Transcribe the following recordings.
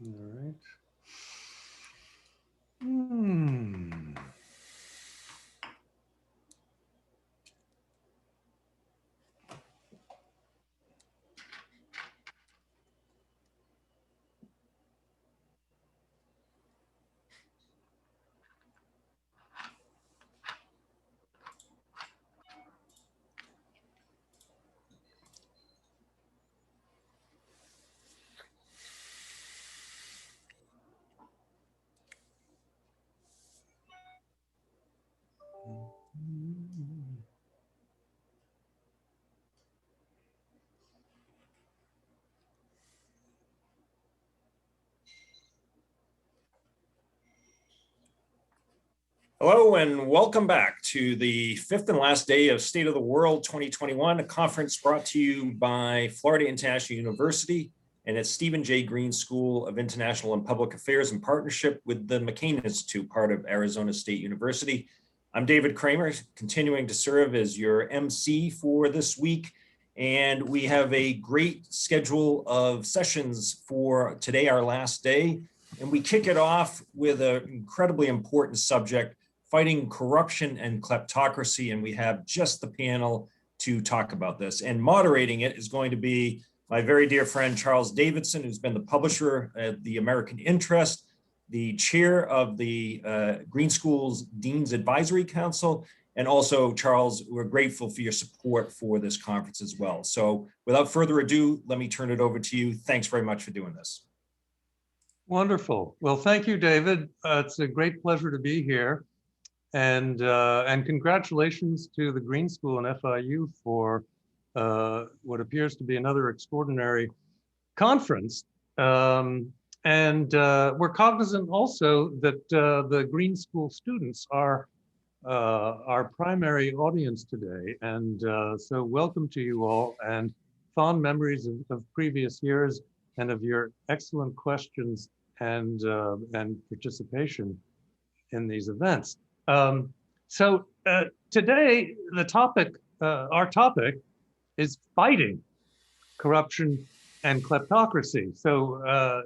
All right. Hmm. Hello and welcome back to the fifth and last day of State of the World 2021, a conference brought to you by Florida International University and its Stephen J. Green School of International and Public Affairs in partnership with the McCain Institute, part of Arizona State University. I'm David Kramer, continuing to serve as your MC for this week. And we have a great schedule of sessions for today, our last day. And we kick it off with an incredibly important subject, fighting corruption and kleptocracy. And we have just the panel to talk about this. And moderating it is going to be my very dear friend, Charles Davidson, who's been the publisher at the American Interest, the chair of the Green School's Dean's Advisory Council. And also, Charles, we're grateful for your support for this conference as well. So without further ado, let me turn it over to you. Thanks very much for doing this. Wonderful. Well, thank you, David. It's a great pleasure to be here. And congratulations to the Green School and FIU for what appears to be another extraordinary conference. We're cognizant also that the Green School students are our primary audience today. And so welcome to you all, and fond memories of previous years and of your excellent questions and participation in these events. Today, the topic, our topic, is fighting corruption and kleptocracy. So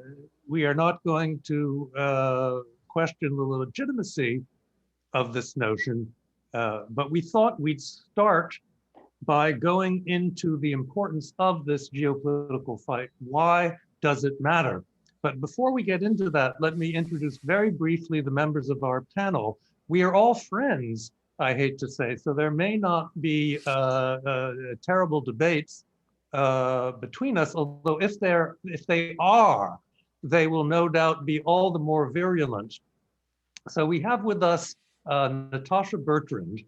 we are not going to question the legitimacy of this notion, but we thought we'd start by going into the importance of this geopolitical fight. Why does it matter? But before we get into that, let me introduce very briefly the members of our panel. We are all friends, I hate to say, so there may not be terrible debates between us, although if they are, they will no doubt be all the more virulent. So we have with us Natasha Bertrand,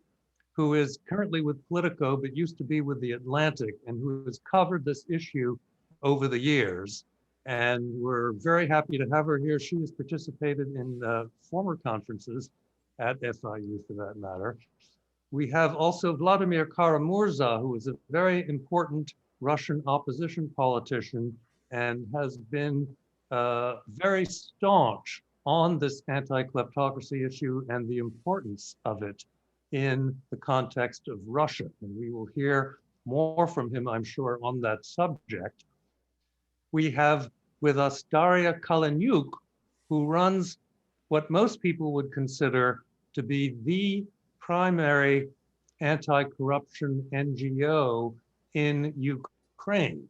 who is currently with Politico, but used to be with The Atlantic, and who has covered this issue over the years. And we're very happy to have her here. She has participated in former conferences at FIU, for that matter. We have also Vladimir Kara-Murza, who is a very important Russian opposition politician and has been very staunch on this anti-kleptocracy issue and the importance of it in the context of Russia. And we will hear more from him, I'm sure, on that subject. We have with us Daria Kaleniuk, who runs what most people would consider to be the primary anti-corruption NGO in Ukraine.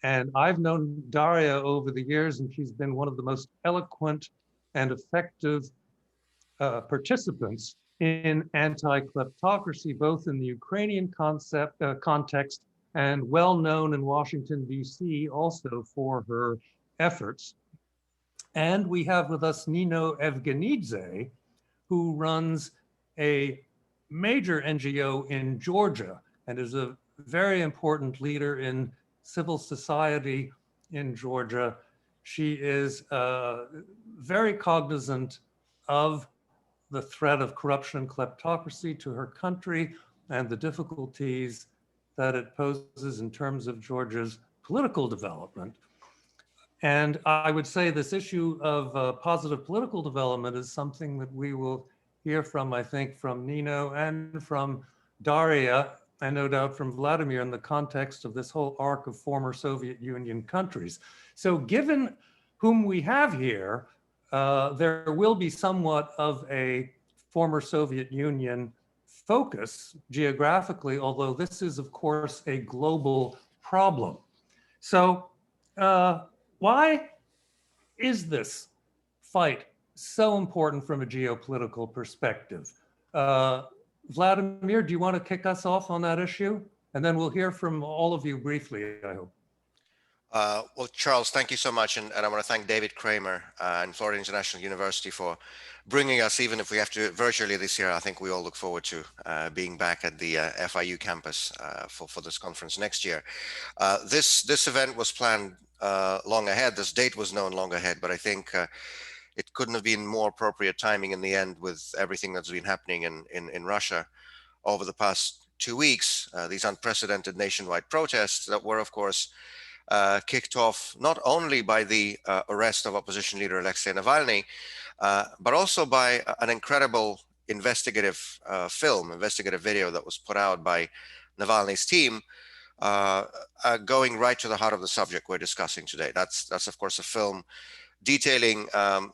And I've known Daria over the years, and she's been one of the most eloquent and effective participants in anti-kleptocracy, both in the Ukrainian context and well known in Washington, DC, also for her efforts. And we have with us Nino Evgenidze, who runs a major NGO in Georgia and is a very important leader in civil society in Georgia. She is very cognizant of the threat of corruption and kleptocracy to her country and the difficulties that it poses in terms of Georgia's political development. And I would say this issue of positive political development is something that we will hear from, I think, from Nino and from Daria, and no doubt from Vladimir, in the context of this whole arc of former Soviet Union countries. So given whom we have here, there will be somewhat of a former Soviet Union focus geographically, although this is, of course, a global problem. So why is this fight so important from a geopolitical perspective? Vladimir, do you want to kick us off on that issue? And then we'll hear from all of you briefly, I hope. Well, Charles, thank you so much. And I want to thank David Kramer and Florida International University for bringing us, even if we have to do it virtually this year. I think we all look forward to being back at the FIU campus for this conference next year. This event was planned long ahead. This date was known long ahead, but I think it couldn't have been more appropriate timing in the end with everything that's been happening in Russia over the past 2 weeks, these unprecedented nationwide protests that were, of course, kicked off not only by the arrest of opposition leader Alexei Navalny, but also by an incredible investigative investigative video that was put out by Navalny's team, going right to the heart of the subject we're discussing today. That's of course a film detailing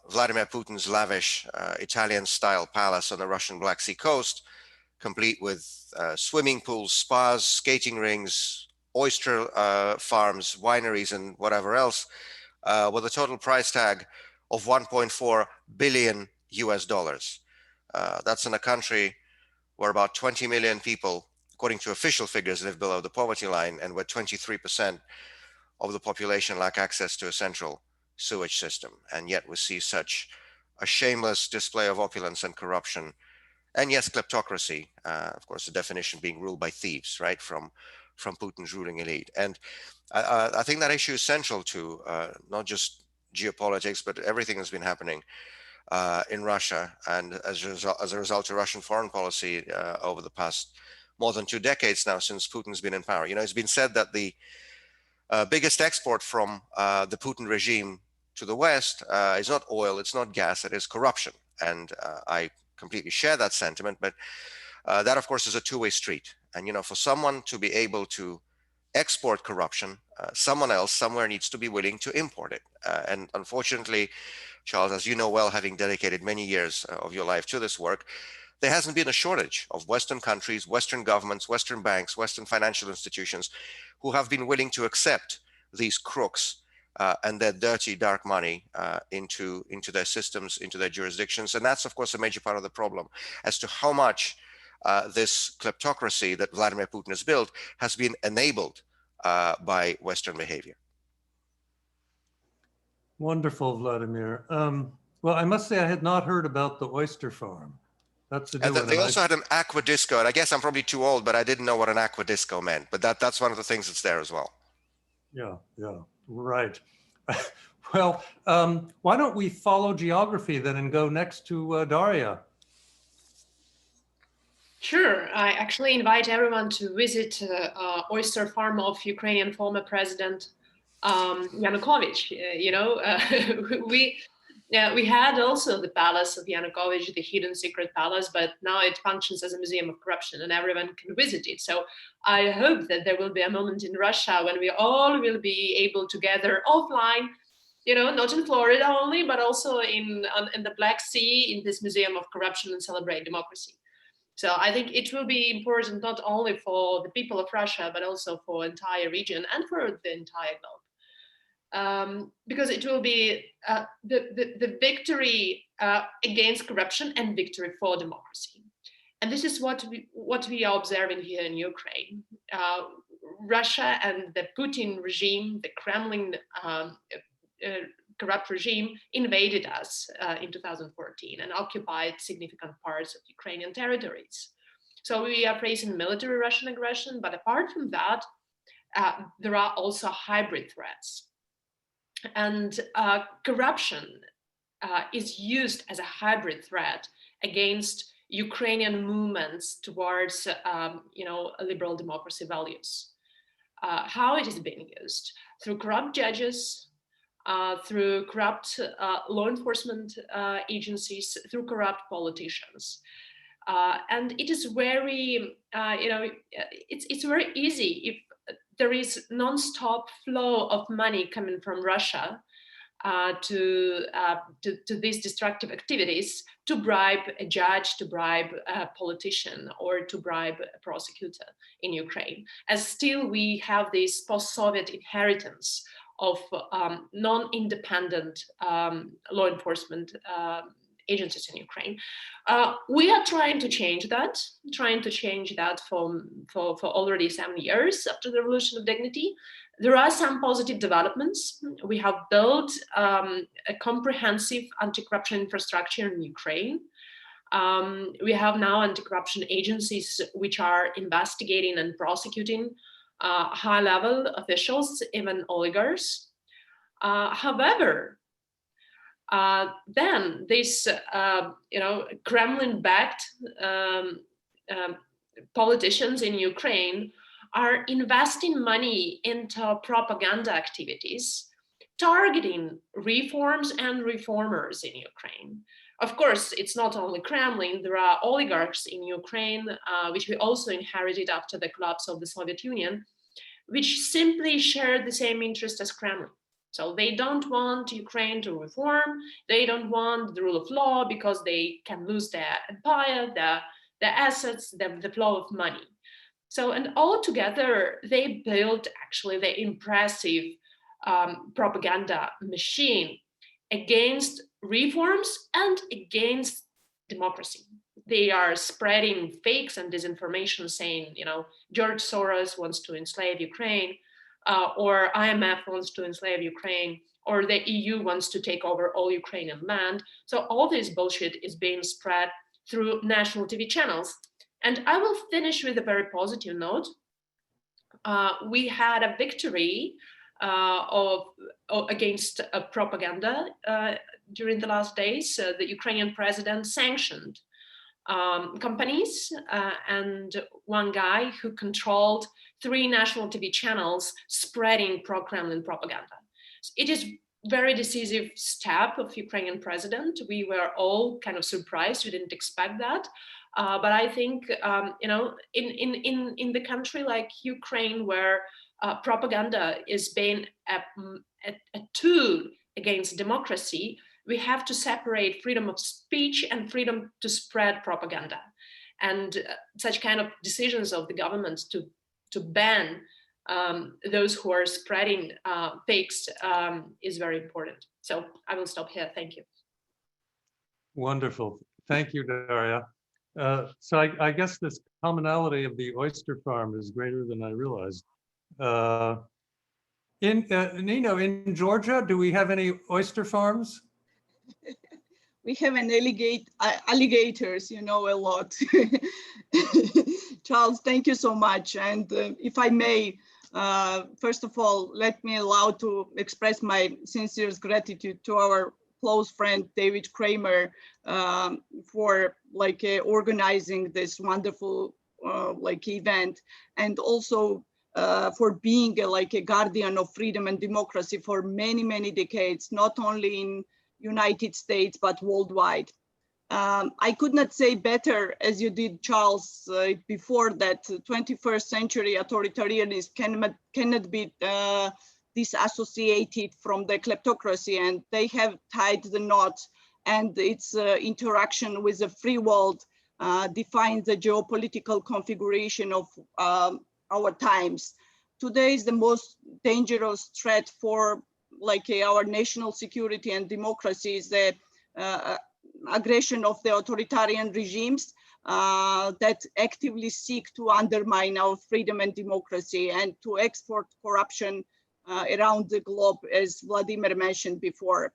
Vladimir Putin's lavish Italian-style palace on the Russian Black Sea coast, complete with swimming pools, spas, skating rings, oyster farms, wineries, and whatever else, with a total price tag of 1.4 billion US dollars. That's in a country where about 20 million people, according to official figures, live below the poverty line, and where 23% of the population lack access to a central sewage system. And yet we see such a shameless display of opulence and corruption. And yes, kleptocracy, of course, the definition being ruled by thieves, right, from Putin's ruling elite. And I think that issue is central to not just geopolitics, but everything that's been happening in Russia, and as a result to Russian foreign policy over the past more than 2 decades now, since Putin's been in power. You know, it's been said that the biggest export from the Putin regime to the West is not oil, it's not gas, it is corruption. And I completely share that sentiment, but that of course is a two-way street. And you know, for someone to be able to export corruption, someone else somewhere needs to be willing to import it. And unfortunately, Charles, as you know well, having dedicated many years of your life to this work, there hasn't been a shortage of Western countries, Western governments, Western banks, Western financial institutions who have been willing to accept these crooks and their dirty, dark money into their systems, into their jurisdictions. And that's, of course, a major part of the problem as to how much this kleptocracy that Vladimir Putin has built has been enabled by Western behavior. Wonderful, Vladimir. Well, I must say I had not heard about the oyster farm. That's a new one. They also had an aqua disco, and I guess I'm probably too old, but I didn't know what an aqua disco meant. But that's one of the things that's there as well. Yeah, right. Well, why don't we follow geography then and go next to Daria? Sure. I actually invite everyone to visit oyster farm of Ukrainian former president Yanukovych. We had also the palace of Yanukovych, the hidden secret palace, but now it functions as a museum of corruption and everyone can visit it. So I hope that there will be a moment in Russia when we all will be able to gather offline, not in Florida only, but also in the Black Sea, in this museum of corruption, and celebrate democracy. So I think it will be important not only for the people of Russia, but also for the entire region and for the entire globe. Because it will be the victory against corruption and victory for democracy. And this is what we are observing here in Ukraine. Russia and the Putin regime, the Kremlin corrupt regime, invaded us in 2014 and occupied significant parts of Ukrainian territories. So we are facing military Russian aggression, but apart from that, there are also hybrid threats. And corruption is used as a hybrid threat against Ukrainian movements towards, liberal democracy values. How it is being used? Through corrupt judges, through corrupt law enforcement agencies, through corrupt politicians. And it is very, it's very easy if there is non-stop flow of money coming from Russia to these destructive activities, to bribe a judge, to bribe a politician, or to bribe a prosecutor in Ukraine. As still we have this post-Soviet inheritance of non-independent law enforcement agencies in Ukraine. We are trying to change that, for already 7 years after the Revolution of Dignity. There are some positive developments. We have built a comprehensive anti-corruption infrastructure in Ukraine. We have now anti-corruption agencies which are investigating and prosecuting high-level officials, even oligarchs. However, then this, Kremlin-backed politicians in Ukraine are investing money into propaganda activities, targeting reforms and reformers in Ukraine. Of course, it's not only Kremlin, there are oligarchs in Ukraine, which we also inherited after the collapse of the Soviet Union, which simply share the same interest as Kremlin. So they don't want Ukraine to reform, they don't want the rule of law because they can lose their empire, their assets, the flow of money. So, and all together, they built actually the impressive propaganda machine against reforms and against democracy. They are spreading fakes and disinformation saying, George Soros wants to enslave Ukraine, or IMF wants to enslave Ukraine, or the EU wants to take over all Ukrainian land. So all this bullshit is being spread through national TV channels. And I will finish with a very positive note. We had a victory against propaganda during the last days. The Ukrainian president sanctioned companies and one guy who controlled 3 national TV channels spreading pro-Kremlin propaganda. It is very decisive step of Ukrainian president. We were all kind of surprised. We didn't expect that. But I think, in the country like Ukraine, where propaganda is being a tool against democracy, we have to separate freedom of speech and freedom to spread propaganda. And such kind of decisions of the government to ban those who are spreading fakes is very important. So I will stop here. Thank you. Wonderful. Thank you, Daria. So I guess this commonality of the oyster farm is greater than I realized. Nino, in Georgia, do we have any oyster farms? We have an alligators, a lot. Charles, thank you so much. And if I may, first of all, let me allow to express my sincerest gratitude to our close friend David Kramer for organizing this wonderful event, and also for being a guardian of freedom and democracy for many, many decades, not only in United States but worldwide. I could not say better, as you did, Charles, before, that 21st century authoritarianism cannot be disassociated from the kleptocracy, and they have tied the knot, and its interaction with the free world defines the geopolitical configuration of our times. Today is the most dangerous threat for our national security and democracy is the aggression of the authoritarian regimes that actively seek to undermine our freedom and democracy and to export corruption around the globe, as Vladimir mentioned before.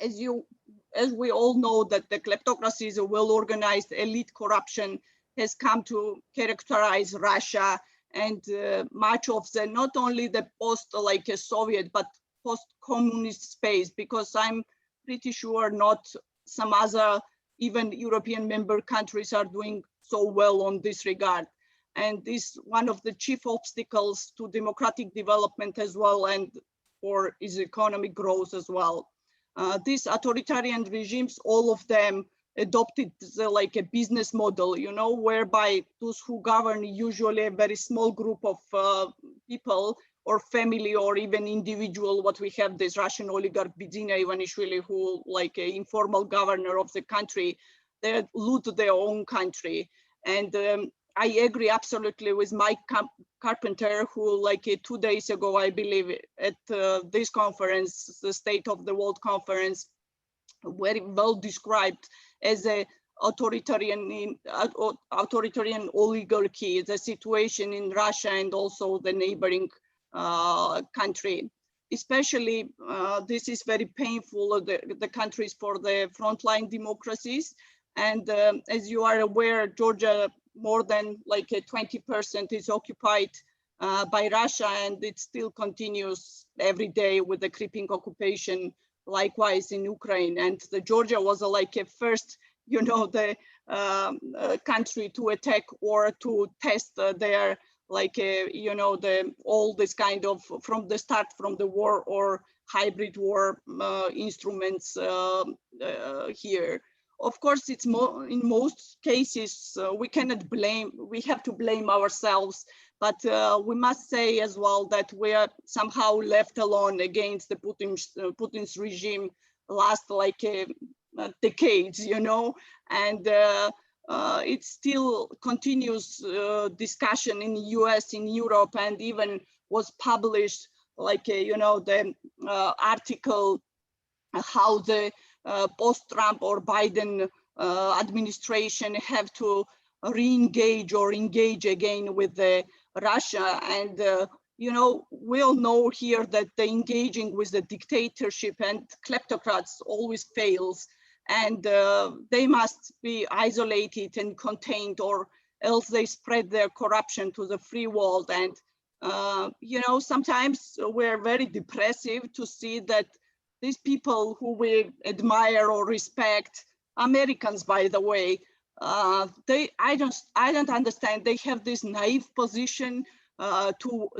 As we all know, that the kleptocracy is a well-organized elite corruption has come to characterize Russia and much of the, not only the post-Soviet, but post-communist space, because I'm pretty sure not some other, even European member countries are doing so well on this regard. And this one of the chief obstacles to democratic development as well, and for its economic growth as well. These authoritarian regimes, all of them adopted a business model, whereby those who govern, usually a very small group of people or family or even individual. What we have this Russian oligarch Bidzina Ivanishvili, who like an informal governor of the country, they loot their own country. And I agree absolutely with Mike Carpenter, who like 2 days ago, I believe at this conference, the State of the World Conference, very well described as a authoritarian oligarchy, the situation in Russia and also the neighboring country. Especially, this is very painful, the countries for the frontline democracies. And as you are aware, Georgia, more than like 20% is occupied by Russia, and it still continues every day with the creeping occupation, likewise in Ukraine. And the Georgia was like a first, you know, the country to attack or to test their, like, you know, all this kind of, from the start, from the war or hybrid war instruments here. Of course, it's more, in most cases, we cannot blame, we have to blame ourselves, but we must say as well that we are somehow left alone against the Putin's regime last like decades, you know, and it still continues discussion in the US, in Europe, and even was published like, you know, the article how the post-Trump or Biden administration have to re-engage or engage again with Russia. And, you know, we all know here that the engaging with the dictatorship and kleptocrats always fails. And they must be isolated and contained, or else they spread their corruption to the free world. And, you know, sometimes we're very depressive to see that these people who we admire or respect, Americans, by the way, I don't understand. They have this naive position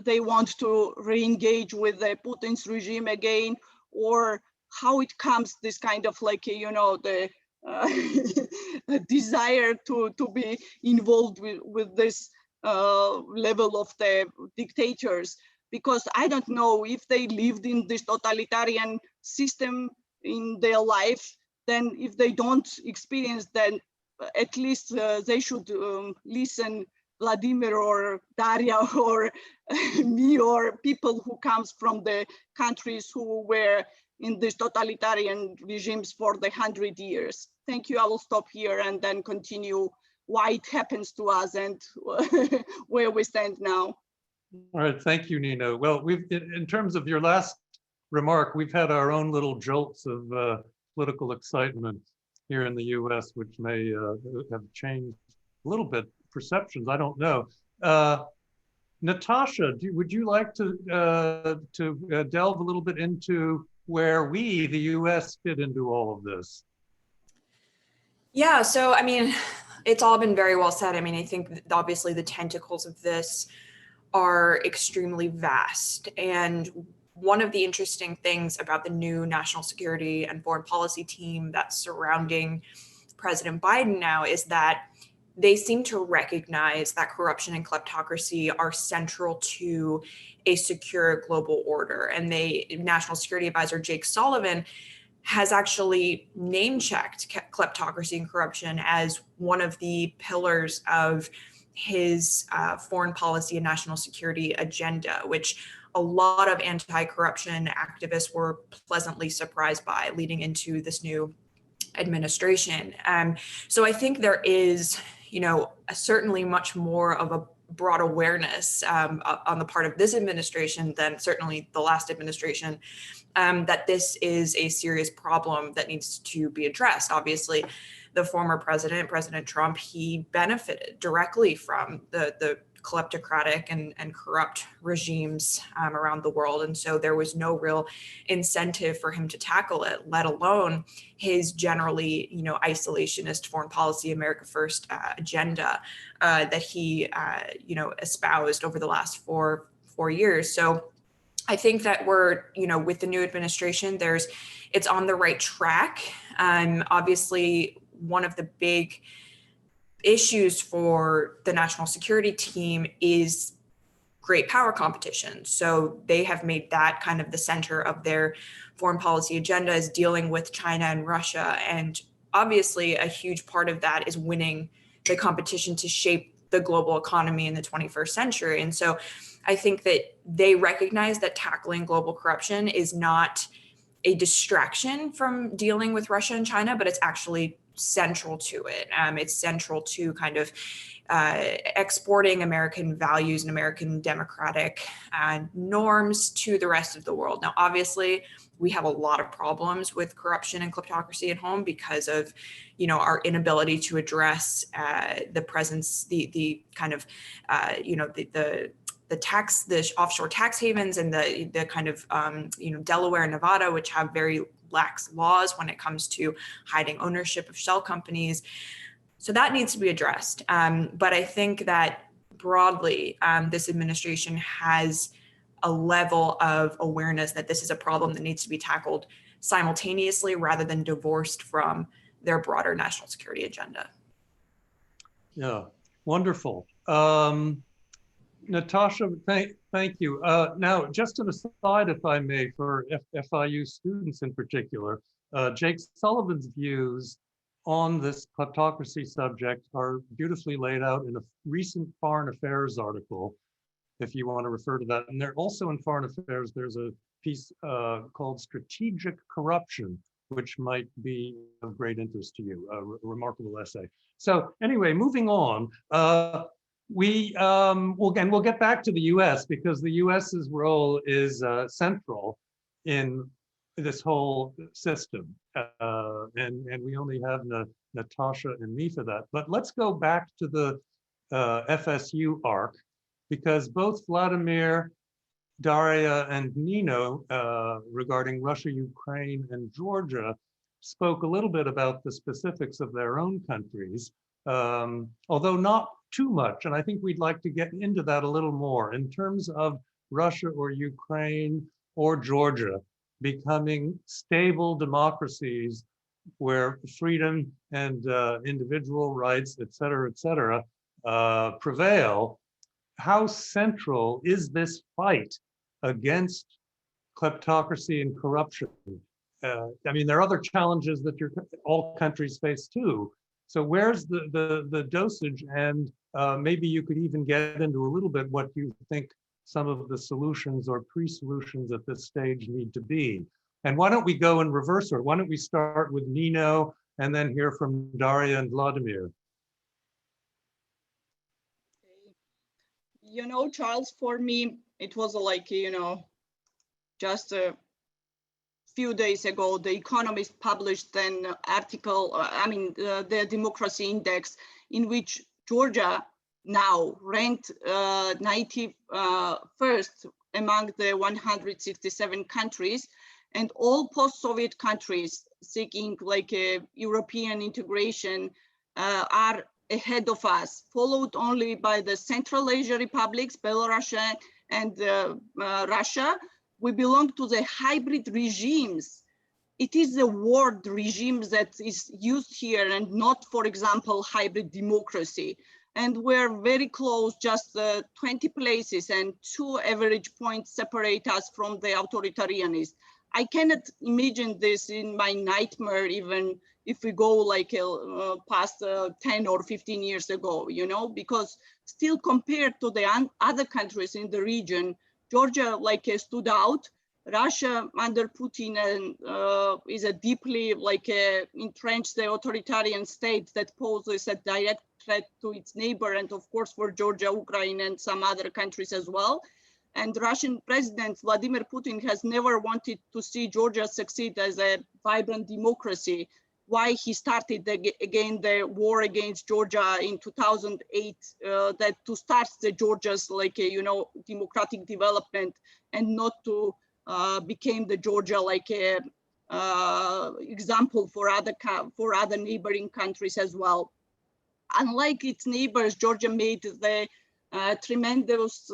they want to re-engage with the Putin's regime again, or how it comes, this kind of like, you know, the desire to be involved with this level of the dictators. Because I don't know if they lived in this totalitarian system in their life, then if they don't experience that, at least they should listen Vladimir or Daria or me or people who comes from the countries who were in these totalitarian regimes for the 100 years. Thank you. I will stop here and then continue why it happens to us and where we stand now. All right, thank you, Nina. Well, in terms of your last remark, we've had our own little jolts of political excitement here in the U.S., which may have changed a little bit perceptions. I don't know. Natasha, would you like to delve a little bit into where we, the U.S., fit into all of this? Yeah, so I mean, it's all been very well said. I mean, I think obviously the tentacles of this are extremely vast. And one of the interesting things about the new national security and foreign policy team that's surrounding President Biden now is that they seem to recognize that corruption and kleptocracy are central to a secure global order. And National Security Advisor Jake Sullivan has actually name-checked kleptocracy and corruption as one of the pillars of his foreign policy and national security agenda, which a lot of anti-corruption activists were pleasantly surprised by leading into this new administration. So I think there is, you know, certainly much more of a broad awareness on the part of this administration than certainly the last administration, that this is a serious problem that needs to be addressed. Obviously, the former president, President Trump, he benefited directly from the kleptocratic and corrupt regimes around the world. And so there was no real incentive for him to tackle it, let alone his generally, you know, isolationist foreign policy, America First agenda that he, you know, espoused over the last four years. So I think that we're, you know, with the new administration, it's on the right track. Obviously, one of the big issues for the national security team is great power competition. So they have made that kind of the center of their foreign policy agenda, is dealing with China and Russia. And obviously a huge part of that is winning the competition to shape the global economy in the 21st century. And so I think that they recognize that tackling global corruption is not a distraction from dealing with Russia and China, but it's actually central to it. It's central to kind of exporting American values and American democratic norms to the rest of the world. Now, obviously, we have a lot of problems with corruption and kleptocracy at home because of, our inability to address the presence, the kind of, the offshore tax havens and the kind of, Delaware and Nevada, which have very lax laws when it comes to hiding ownership of shell companies. So that needs to be addressed. But I think that broadly, this administration has a level of awareness that this is a problem that needs to be tackled simultaneously rather than divorced from their broader national security agenda. Yeah, wonderful. Natasha, thank you. Now, just an aside, if I may, for FIU students in particular, Jake Sullivan's views on this kleptocracy subject are beautifully laid out in a recent Foreign Affairs article, if you want to refer to that. And they're also in Foreign Affairs, there's a piece called Strategic Corruption, which might be of great interest to you, a remarkable essay. So anyway, moving on, we'll get back to the US because the US's role is central in this whole system. And we only have Natasha and me for that. But let's go back to the FSU arc, because both Vladimir, Daria, and Nino, regarding Russia, Ukraine, and Georgia, spoke a little bit about the specifics of their own countries, although not too much. And I think we'd like to get into that a little more in terms of Russia or Ukraine or Georgia becoming stable democracies where freedom and individual rights, et cetera, prevail. How central is this fight against kleptocracy and corruption? I mean, there are other challenges that all countries face too. So where's the dosage? And maybe you could even get into a little bit what you think some of the solutions or pre-solutions at this stage need to be. And why don't we go in reverse order? Why don't we start with Nino and then hear from Daria and Vladimir? Charles, for me, it was like, just a few days ago, The Economist published an article, the Democracy Index, in which Georgia now ranked 91st among the 167 countries, and all post-Soviet countries seeking like a European integration are ahead of us, followed only by the Central Asia republics, Belarus and Russia. We belong to the hybrid regimes. It is the word regimes that is used here and not, for example, hybrid democracy. And we're very close, just 20 places and 2 average points separate us from the authoritarianism. I cannot imagine this in my nightmare, even if we go like past 10 or 15 years ago, because still compared to the other countries in the region, Georgia stood out. Russia under Putin is a deeply entrenched authoritarian state that poses a direct threat to its neighbor, and of course for Georgia, Ukraine, and some other countries as well. And Russian President Vladimir Putin has never wanted to see Georgia succeed as a vibrant democracy. Why he started again the war against Georgia in 2008, that to start the Georgia's democratic development, and not to became the Georgia example for other neighboring countries as well. Unlike its neighbors, Georgia made the tremendous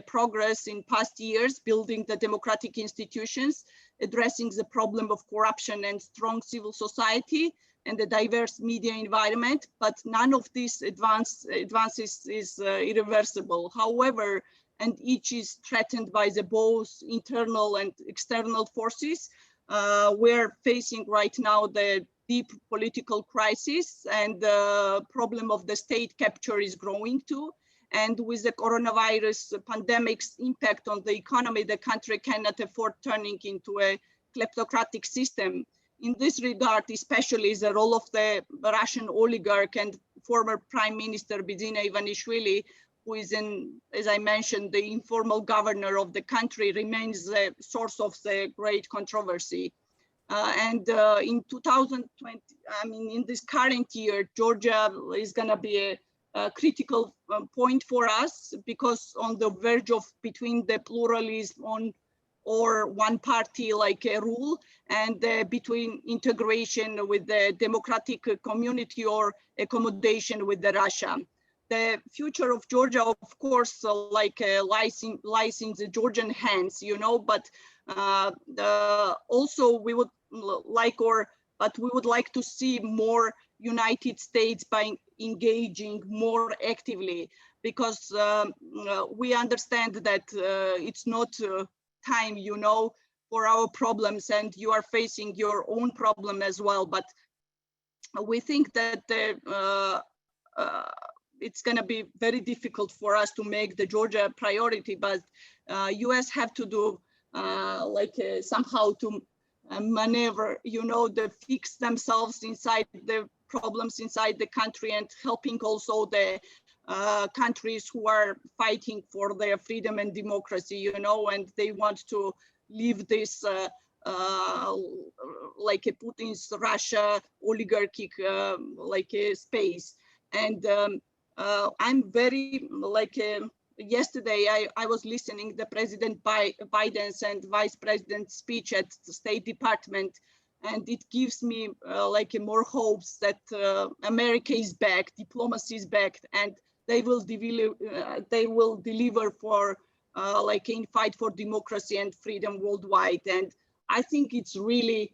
progress in past years, building the democratic institutions, addressing the problem of corruption and strong civil society and the diverse media environment, but none of these advances is irreversible. However, and each is threatened by the both internal and external forces. We're facing right now the deep political crisis, and the problem of the state capture is growing too. And with the coronavirus pandemic's impact on the economy, the country cannot afford turning into a kleptocratic system. In this regard, especially the role of the Russian oligarch and former Prime Minister Bidzina Ivanishvili, who is, as I mentioned, the informal governor of the country, remains the source of the great controversy. In 2020, in this current year, Georgia is going to be a critical point for us, because on the verge of between the pluralism on or one party like a rule, and between integration with the democratic community or accommodation with the Russia. The future of Georgia, of course, lies in the Georgian hands, but also we would like to see more United States by engaging more actively, because we understand that it's not time, for our problems, and you are facing your own problem as well. But we think that it's going to be very difficult for us to make the Georgia a priority, but US have to do somehow to maneuver, to fix themselves inside the problems inside the country, and helping also the countries who are fighting for their freedom and democracy, and they want to leave this like a Putin's Russia oligarchic space. And I'm very yesterday I was listening the President Biden's and Vice President's speech at the State Department, and it gives me more hopes that America is back, diplomacy is back, and they will deliver for in fight for democracy and freedom worldwide. And I think it's really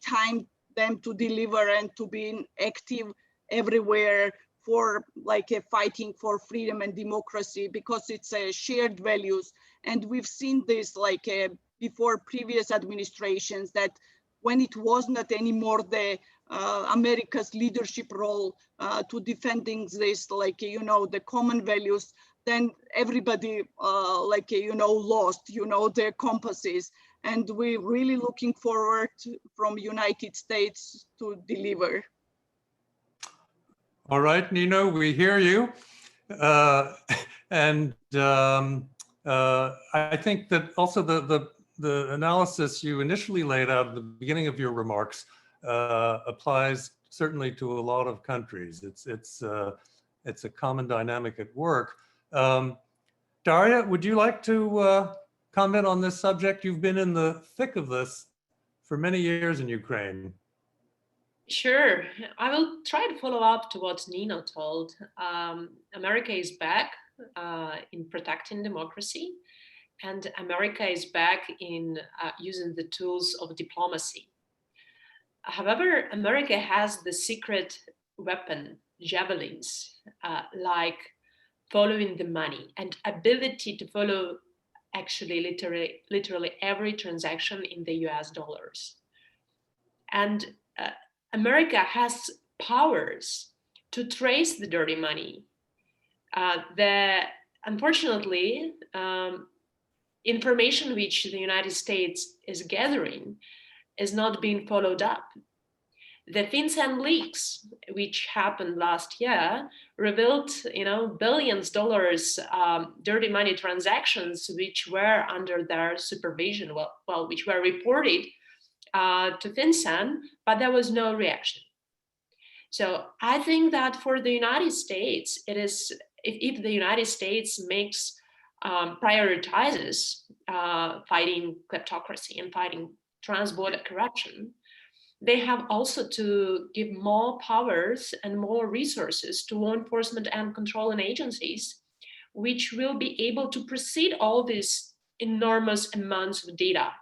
time them to deliver and to be active everywhere for fighting for freedom and democracy, because it's shared values. And we've seen this before previous administrations, that when it was not anymore the America's leadership role to defending this, the common values, then everybody, lost, their compasses. And we're really looking forward from United States to deliver. All right, Nino, we hear you. I think that also the analysis you initially laid out at the beginning of your remarks applies certainly to a lot of countries. It's a common dynamic at work. Daria, would you like to comment on this subject? You've been in the thick of this for many years in Ukraine. Sure. I will try to follow up to what Nino told. America is back in protecting democracy, and America is back in using the tools of diplomacy. However, America has the secret weapon, javelins, like following the money and ability to follow actually literally every transaction in the US dollars. And America has powers to trace the dirty money. Unfortunately, information which the United States is gathering is not being followed up. The FinCEN leaks, which happened last year, revealed, billions of dollars dirty money transactions which were under their supervision, which were reported to FinCEN, but there was no reaction. So I think that for the United States, it is, if the United States prioritizes fighting kleptocracy and fighting trans-border corruption, they have also to give more powers and more resources to law enforcement and controlling agencies, which will be able to proceed all these enormous amounts of data.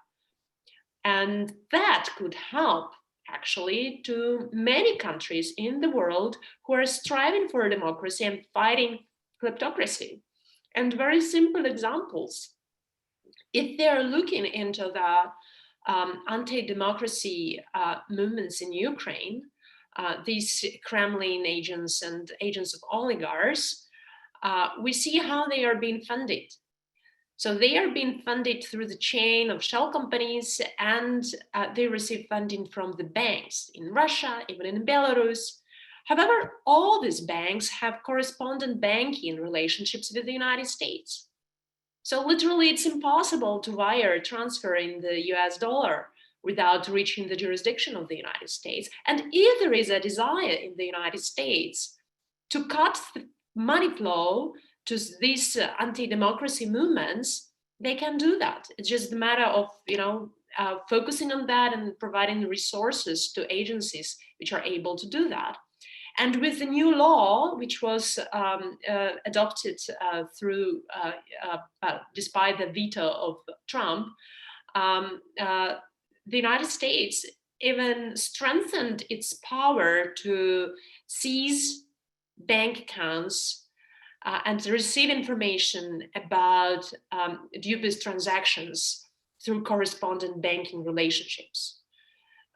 And that could help actually to many countries in the world who are striving for democracy and fighting kleptocracy. And very simple examples. If they're looking into the anti-democracy movements in Ukraine, these Kremlin agents and agents of oligarchs, we see how they are being funded. So they are being funded through the chain of shell companies, and they receive funding from the banks in Russia, even in Belarus. However, all these banks have correspondent banking relationships with the United States. So literally it's impossible to wire transfer in the US dollar without reaching the jurisdiction of the United States. And if there is a desire in the United States to cut the money flow to these anti-democracy movements, they can do that. It's just a matter of, focusing on that and providing resources to agencies which are able to do that. And with the new law, which was adopted despite the veto of Trump, the United States even strengthened its power to seize bank accounts and to receive information about dubious transactions through correspondent banking relationships.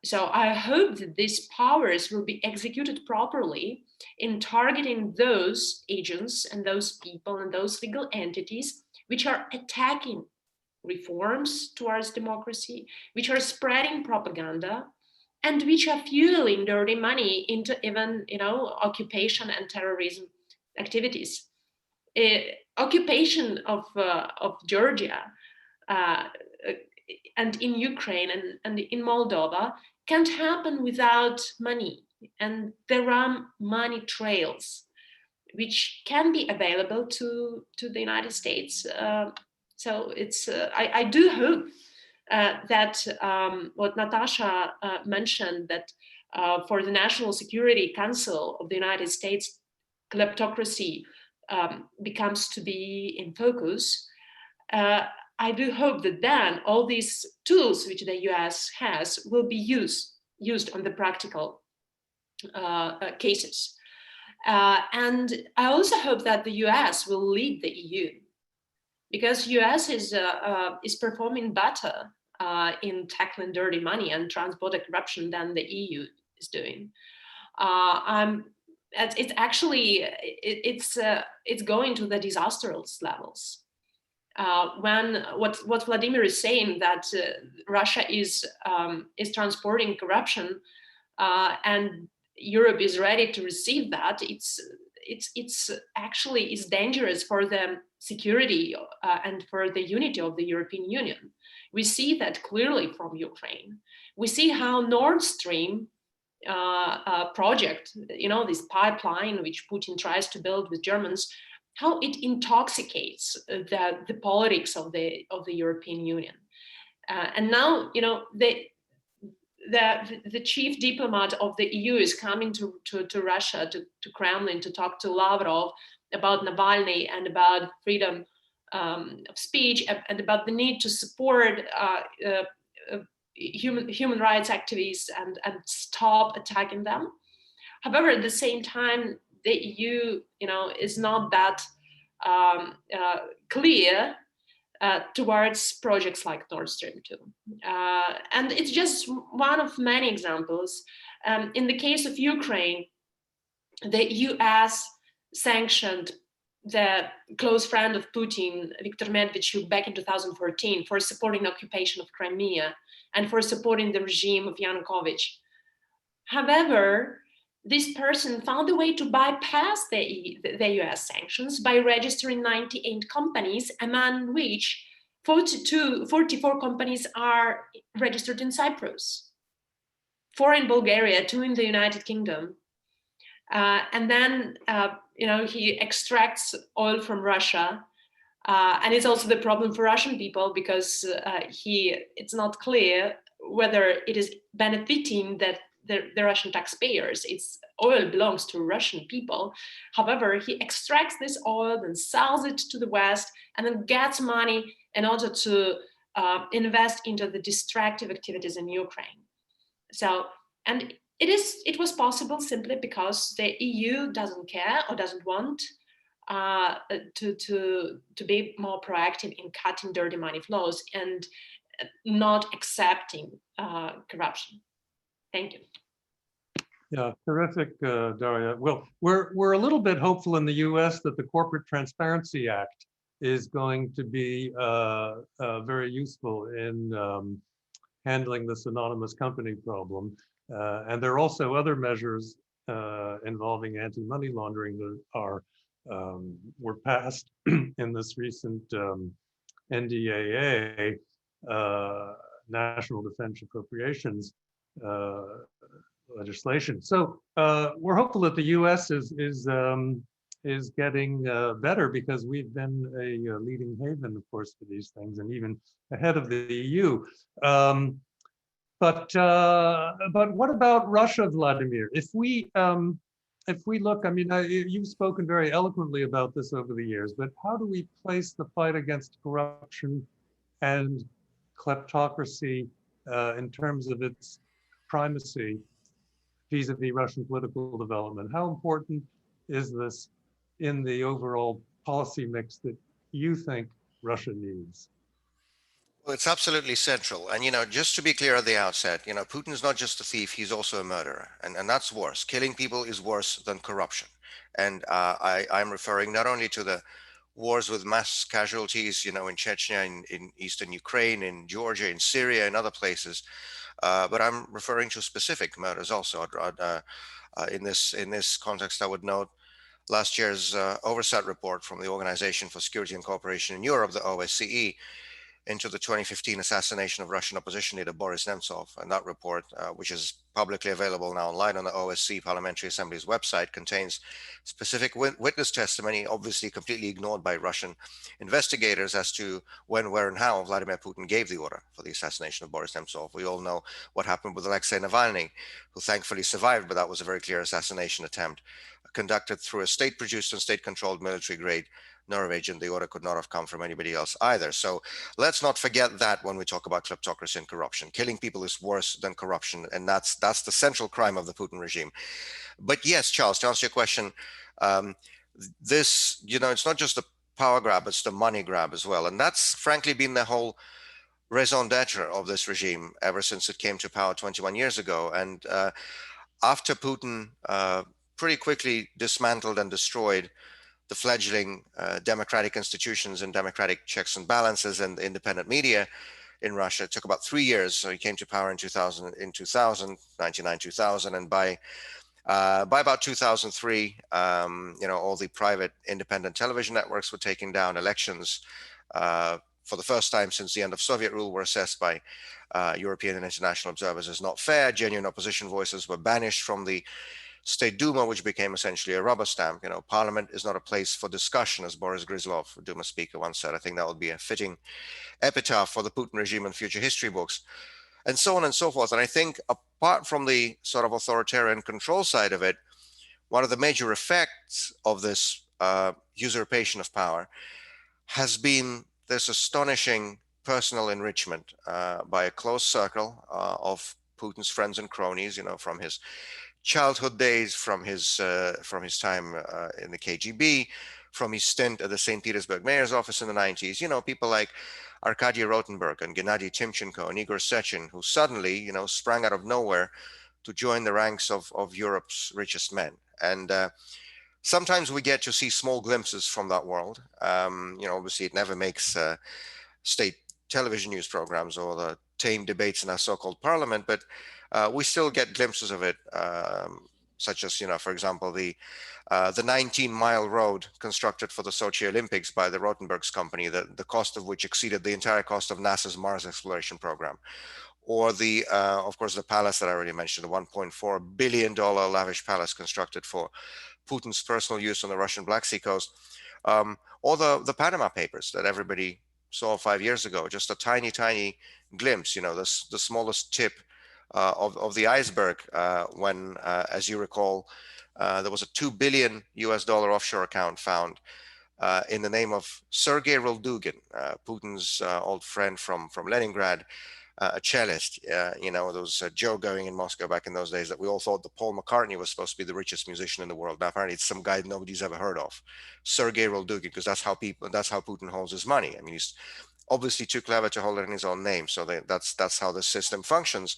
So I hope that these powers will be executed properly in targeting those agents and those people and those legal entities which are attacking reforms towards democracy, which are spreading propaganda, and which are fueling dirty money into even, occupation and terrorism activities. Occupation of Georgia and in Ukraine and in Moldova can't happen without money. And there are money trails which can be available to the United States. So it's I do hope that what Natasha mentioned, that for the National Security Council of the United States, kleptocracy becomes to be in focus. I do hope that then all these tools which the US has will be used on the practical cases. And I also hope that the US will lead the EU, because US is performing better in tackling dirty money and transborder corruption than the EU is doing. It's actually it's going to the disastrous levels. When what Vladimir is saying, that Russia is transporting corruption and Europe is ready to receive that, it's actually is dangerous for the security and for the unity of the European Union. We see that clearly from Ukraine. We see how Nord Stream project, this pipeline which Putin tries to build with Germans, how it intoxicates the politics of the European Union. And now, the chief diplomat of the EU is coming to Russia, to Kremlin, to talk to Lavrov about Navalny and about freedom of speech, and about the need to support human rights activists and stop attacking them. However, at the same time, the EU, is not that clear towards projects like Nord Stream 2. And it's just one of many examples. In the case of Ukraine, the US sanctioned the close friend of Putin, Viktor Medvedchuk, back in 2014 for supporting occupation of Crimea and for supporting the regime of Yanukovych. However, this person found a way to bypass the US sanctions by registering 98 companies, among which 44 companies are registered in Cyprus, 4 in Bulgaria, 2 in the United Kingdom. And then, he extracts oil from Russia. And it's also the problem for Russian people, because it's not clear whether it is benefiting that the Russian taxpayers. Its oil belongs to Russian people. However, he extracts this oil and sells it to the West, and then gets money in order to invest into the destructive activities in Ukraine. So, and it was possible simply because the EU doesn't care or doesn't want to be more proactive in cutting dirty money flows and not accepting corruption. Thank you. Yeah, terrific, Daria. Well, we're a little bit hopeful in the U.S. that the Corporate Transparency Act is going to be very useful in handling this anonymous company problem. And there are also other measures involving anti-money laundering that are were passed in this recent NDAA, National Defense Appropriations legislation. So we're hopeful that the U.S. is getting better, because we've been a leading haven, of course, for these things, and even ahead of the EU. But what about Russia, Vladimir? If we look, I mean, you've spoken very eloquently about this over the years, but how do we place the fight against corruption and kleptocracy in terms of its primacy vis-a-vis Russian political development? How important is this in the overall policy mix that you think Russia needs? Well, it's absolutely central. And, just to be clear at the outset, Putin's not just a thief, he's also a murderer. And that's worse. Killing people is worse than corruption. And I'm referring not only to the wars with mass casualties, in Chechnya, in eastern Ukraine, in Georgia, in Syria, and other places, but I'm referring to specific murders also. In this context, I would note last year's oversight report from the Organization for Security and Cooperation in Europe, the OSCE, into the 2015 assassination of Russian opposition leader Boris Nemtsov. And that report, which is publicly available now online on the OSCE Parliamentary Assembly's website, contains specific witness testimony, obviously completely ignored by Russian investigators, as to when, where, and how Vladimir Putin gave the order for the assassination of Boris Nemtsov. We all know what happened with Alexei Navalny, who thankfully survived, but that was a very clear assassination attempt conducted through a state-produced and state-controlled military-grade nerve agent. The order could not have come from anybody else either. So let's not forget that when we talk about kleptocracy and corruption. Killing people is worse than corruption, and that's the central crime of the Putin regime. But yes, Charles, to answer your question, this, it's not just the power grab, it's the money grab as well. And that's frankly been the whole raison d'etre of this regime ever since it came to power 21 years ago. And after Putin pretty quickly dismantled and destroyed the fledgling democratic institutions and democratic checks and balances and independent media in Russia. It took about 3 years. So he came to power in 99, 2000. And by about 2003, all the private independent television networks were taken down. Elections, for the first time since the end of Soviet rule, were assessed by European and international observers as not fair. Genuine opposition voices were banished from the State Duma, which became essentially a rubber stamp. Parliament is not a place for discussion, as Boris Gryzlov, Duma speaker, once said. I think that would be a fitting epitaph for the Putin regime in future history books, and so on and so forth. And I think apart from the sort of authoritarian control side of it, one of the major effects of this usurpation of power has been this astonishing personal enrichment by a close circle of Putin's friends and cronies, from his childhood days, from his time in the KGB, from his stint at the St. Petersburg mayor's office in the 90s, people like Arkady Rotenberg and Gennady Timchenko and Igor Sechin, who suddenly, sprang out of nowhere to join the ranks of Europe's richest men. And sometimes we get to see small glimpses from that world. Obviously it never makes state television news programs or the tame debates in our so-called parliament, but we still get glimpses of it, such as, for example, the 19-mile road constructed for the Sochi Olympics by the Rotenberg's company, the cost of which exceeded the entire cost of NASA's Mars exploration program. Or of course, the palace that I already mentioned, the $1.4 billion lavish palace constructed for Putin's personal use on the Russian Black Sea coast. Or the Panama Papers that everybody saw 5 years ago, just a tiny, tiny glimpse, the smallest tip of the iceberg when, as you recall, there was a $2 billion offshore account found in the name of Sergei Roldugin, Putin's old friend from Leningrad, a cellist, those Joe going in Moscow back in those days, that we all thought that Paul McCartney was supposed to be the richest musician in the world. Now apparently it's some guy nobody's ever heard of, Sergei Roldugin, because that's how Putin holds his money. I mean, he's obviously too clever to hold it in his own name. So that's how the system functions.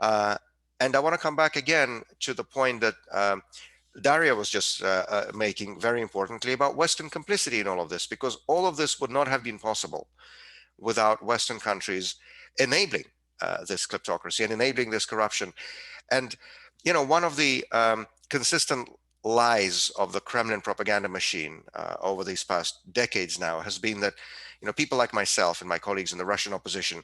And I want to come back again to the point that Daria was just making, very importantly, about Western complicity in all of this, because all of this would not have been possible without Western countries enabling this kleptocracy and enabling this corruption. And, one of the consistent lies of the Kremlin propaganda machine over these past decades now has been that, people like myself and my colleagues in the Russian opposition,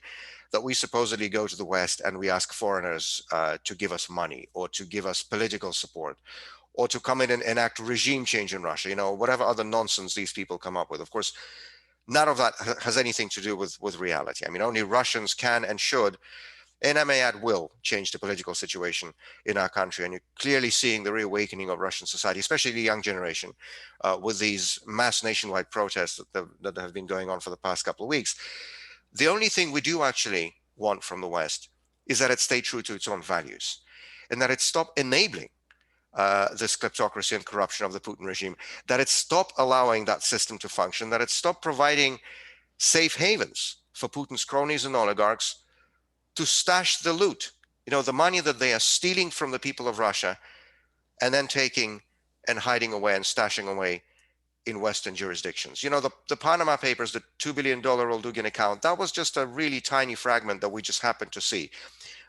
that we supposedly go to the West and we ask foreigners to give us money or to give us political support or to come in and enact regime change in Russia, whatever other nonsense these people come up with. Of course, none of that has anything to do with reality. I mean, only Russians can and should, and I may add will, change the political situation in our country. And you're clearly seeing the reawakening of Russian society, especially the young generation, with these mass nationwide protests that have been going on for the past couple of weeks. The only thing we do actually want from the West is that it stay true to its own values and that it stop enabling this kleptocracy and corruption of the Putin regime, that it stop allowing that system to function, that it stop providing safe havens for Putin's cronies and oligarchs to stash the loot, the money that they are stealing from the people of Russia and then taking and hiding away and stashing away in Western jurisdictions. The Panama Papers, the $2 billion Roldugin account, that was just a really tiny fragment that we just happened to see.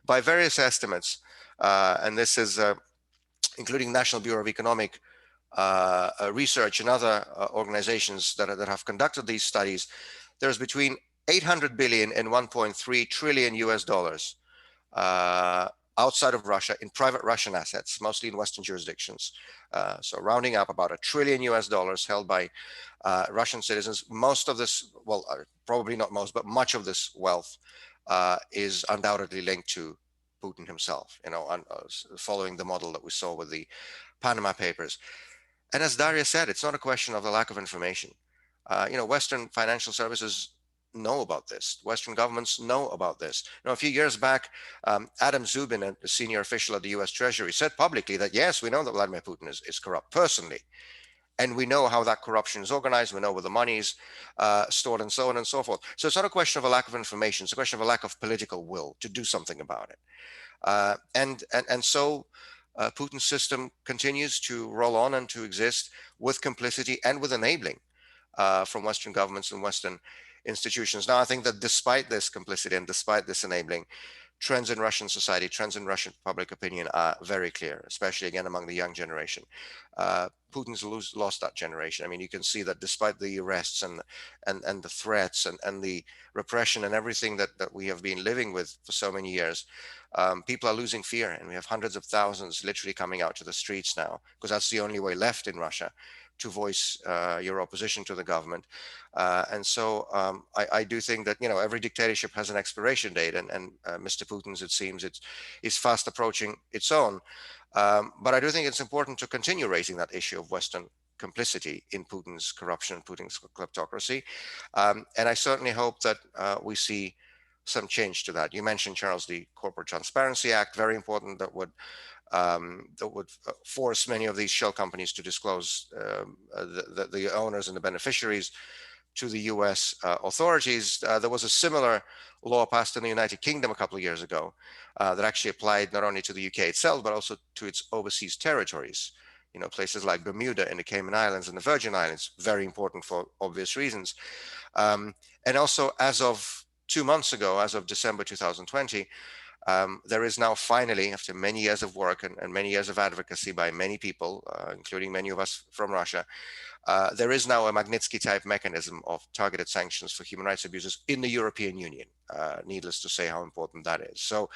By various estimates, and this is including National Bureau of Economic Research and other organizations that have conducted these studies, there's between 800 billion and 1.3 trillion US dollars outside of Russia in private Russian assets, mostly in Western jurisdictions. So rounding up, about $1 trillion US dollars held by Russian citizens. Most of this, well, probably not most, but much of this wealth is undoubtedly linked to Putin himself, following the model that we saw with the Panama Papers. And as Daria said, it's not a question of the lack of information. Western financial services know about this. Western governments know about this. A few years back, Adam Zubin, a senior official at the US Treasury, said publicly that, yes, we know that Vladimir Putin is corrupt personally. And we know how that corruption is organized. We know where the money is stored and so on and so forth. So it's not a question of a lack of information. It's a question of a lack of political will to do something about it. And so Putin's system continues to roll on and to exist with complicity and with enabling from Western governments and Western institutions. Now, I think that despite this complicity and despite this enabling, trends in Russian society, trends in Russian public opinion are very clear, especially again among the young generation. Putin's lost that generation. I mean, you can see that despite the arrests and the threats and the repression and everything that we have been living with for so many years, people are losing fear, and we have hundreds of thousands literally coming out to the streets now, because that's the only way left in Russia to voice your opposition to the government. And so I do think that, every dictatorship has an expiration date, and Mr. Putin's, it seems, is fast approaching its own. But I do think it's important to continue raising that issue of Western complicity in Putin's corruption, Putin's kleptocracy. And I certainly hope that we see some change to that. You mentioned, Charles, the Corporate Transparency Act, very important, that would force many of these shell companies to disclose the owners and the beneficiaries to the US authorities. There was a similar law passed in the United Kingdom a couple of years ago that actually applied not only to the UK itself, but also to its overseas territories. Places like Bermuda and the Cayman Islands and the Virgin Islands, very important for obvious reasons. And also, as of 2 months ago, as of December 2020, there is now finally, after many years of work and many years of advocacy by many people, including many of us from Russia, there is now a Magnitsky-type mechanism of targeted sanctions for human rights abuses in the European Union. Needless to say how important that is. So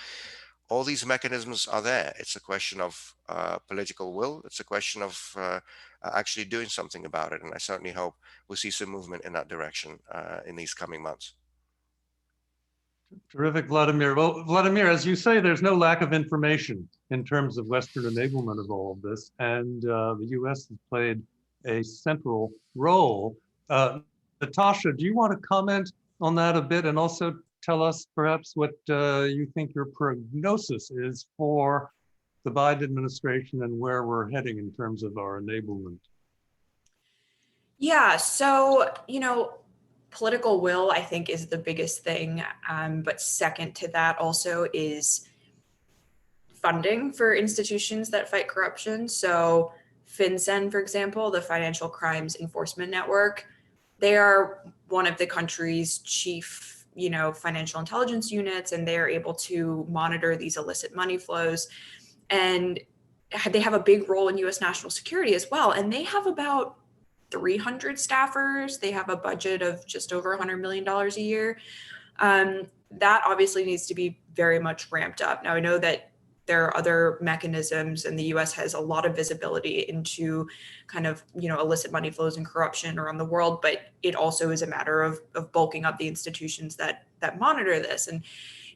all these mechanisms are there. It's a question of political will. It's a question of actually doing something about it. And I certainly hope we'll see some movement in that direction in these coming months. Terrific, Vladimir. Well, Vladimir, as you say, there's no lack of information in terms of Western enablement of all of this, and the U.S. has played a central role. Natasha, do you want to comment on that a bit, and also tell us perhaps what you think your prognosis is for the Biden administration and where we're heading in terms of our enablement. Yeah, so, political will, I think, is the biggest thing. But second to that also is funding for institutions that fight corruption. So FinCEN, for example, the Financial Crimes Enforcement Network, they are one of the country's chief, financial intelligence units, and they are able to monitor these illicit money flows. And they have a big role in US national security as well. And they have about 300 staffers. They have a budget of just over $100 million a year. That obviously needs to be very much ramped up. Now, I know that there are other mechanisms, and the US has a lot of visibility into kind of, illicit money flows and corruption around the world, but it also is a matter of bulking up the institutions that monitor this. And,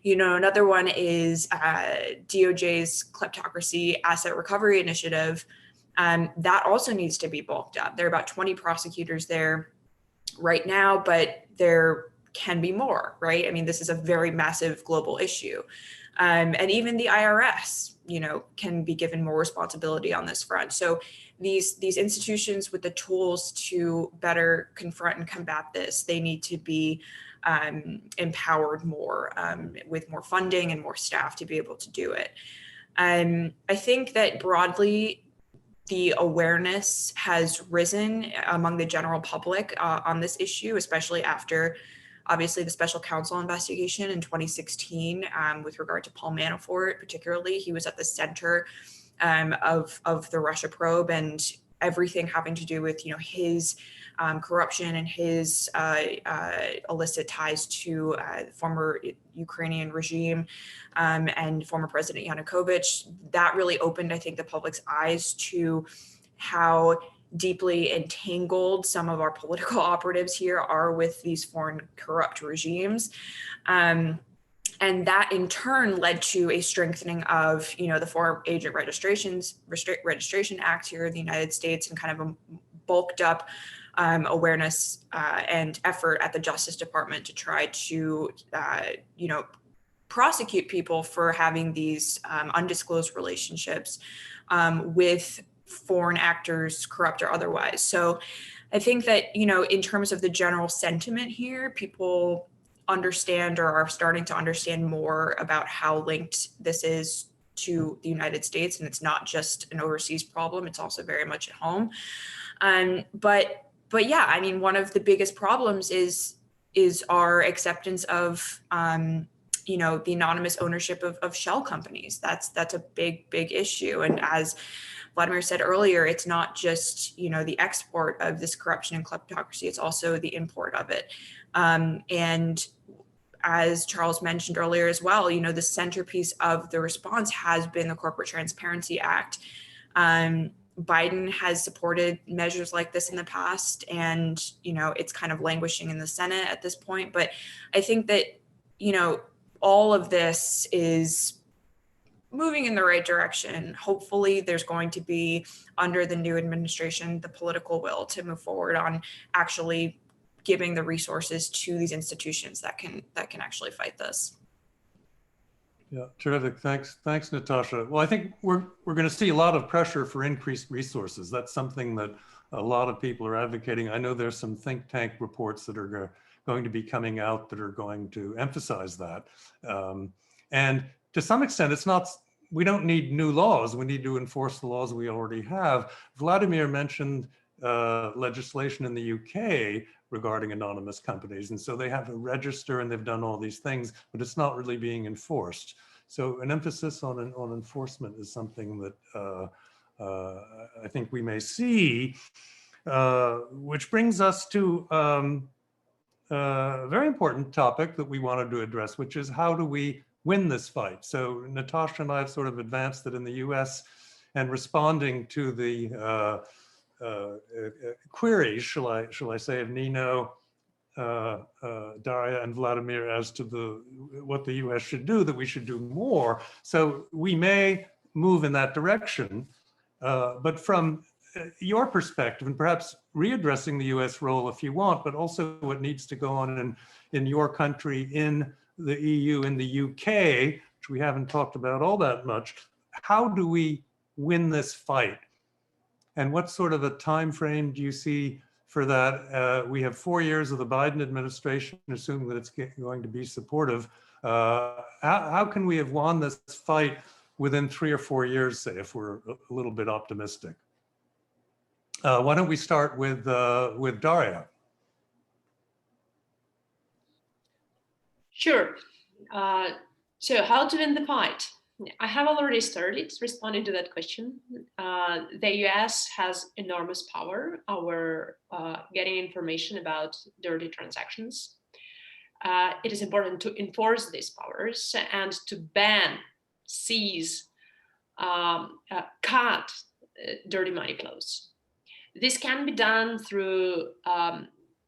another one is DOJ's Kleptocracy Asset Recovery Initiative. That also needs to be bulked up. There are about 20 prosecutors there right now, but there can be more, right? I mean, this is a very massive global issue. And even the IRS, can be given more responsibility on this front. So these institutions with the tools to better confront and combat this, they need to be empowered more with more funding and more staff to be able to do it. I think that broadly, the awareness has risen among the general public on this issue, especially after obviously the special counsel investigation in 2016 with regard to Paul Manafort, particularly. He was at the center of the Russia probe, and everything having to do with, his corruption and his illicit ties to the former Ukrainian regime and former President Yanukovych. That really opened, I think, the public's eyes to how deeply entangled some of our political operatives here are with these foreign corrupt regimes. And that in turn led to a strengthening of, the Foreign Agent Registration Act here in the United States, and kind of a bulked up awareness and effort at the Justice Department to try to, prosecute people for having these undisclosed relationships with foreign actors, corrupt or otherwise. So I think that, in terms of the general sentiment here, people understand or are starting to understand more about how linked this is to the United States. And it's not just an overseas problem, it's also very much at home. But yeah, I mean, one of the biggest problems is our acceptance of, the anonymous ownership of shell companies. That's a big issue. And as Vladimir said earlier, it's not just, the export of this corruption and kleptocracy, it's also the import of it. And as Charles mentioned earlier as well, the centerpiece of the response has been the Corporate Transparency Act. Biden has supported measures like this in the past, and, it's kind of languishing in the Senate at this point. But I think that, all of this is moving in the right direction. Hopefully there's going to be, under the new administration, the political will to move forward on actually giving the resources to these institutions that can actually fight this. Yeah, terrific. Thanks, Natasha. Well, I think we're going to see a lot of pressure for increased resources. That's something that a lot of people are advocating. I know there's some think tank reports that are going to be coming out that are going to emphasize that. And to some extent, we don't need new laws. We need to enforce the laws we already have. Vladimir mentioned legislation in the UK regarding anonymous companies. And so they have a register and they've done all these things, but it's not really being enforced. So an emphasis on enforcement is something that I think we may see, which brings us to a very important topic that we wanted to address, which is how do we win this fight? So Natasha and I have sort of advanced it in the US, and responding to the queries, shall I say, of Nino, Daria, and Vladimir as to what the US should do, that we should do more. So we may move in that direction, but from your perspective, and perhaps readdressing the US role if you want, but also what needs to go on in your country in the EU and the UK, which we haven't talked about all that much, how do we win this fight? And what sort of a time frame do you see for that? We have 4 years of the Biden administration, assuming that it's going to be supportive. How can we have won this fight within 3 or 4 years, say, if we're a little bit optimistic? Why don't we start with Daria? Sure. So how to win the fight? I have already started responding to that question. The US has enormous power over getting information about dirty transactions. It is important to enforce these powers and to ban, seize, cut dirty money flows. This can be done through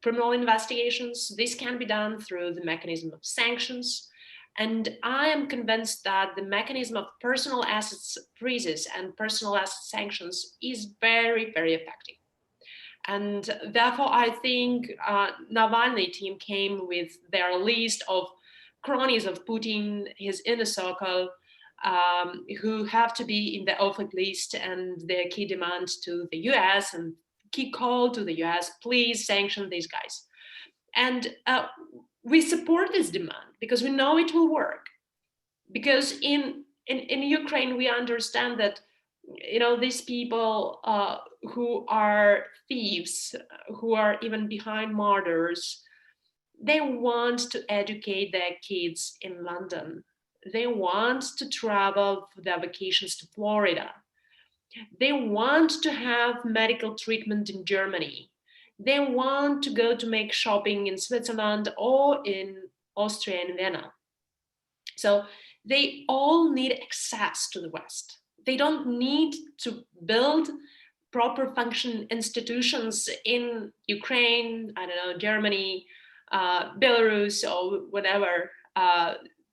criminal investigations. This can be done through the mechanism of sanctions. And I am convinced that the mechanism of personal assets freezes and personal asset sanctions is very, very effective. And therefore, I think Navalny team came with their list of cronies of Putin, his inner circle, who have to be in the OFAC list, and their key demand to the US and key call to the US, please sanction these guys. And we support this demand because we know it will work. Because in Ukraine, we understand that, you know, these people who are thieves, who are even behind murders, they want to educate their kids in London. They want to travel for their vacations to Florida. They want to have medical treatment in Germany. They want to go to make shopping in Switzerland or in Austria and Vienna. So they all need access to the West. They don't need to build proper functioning institutions in Ukraine, I don't know, Germany, Belarus, or whatever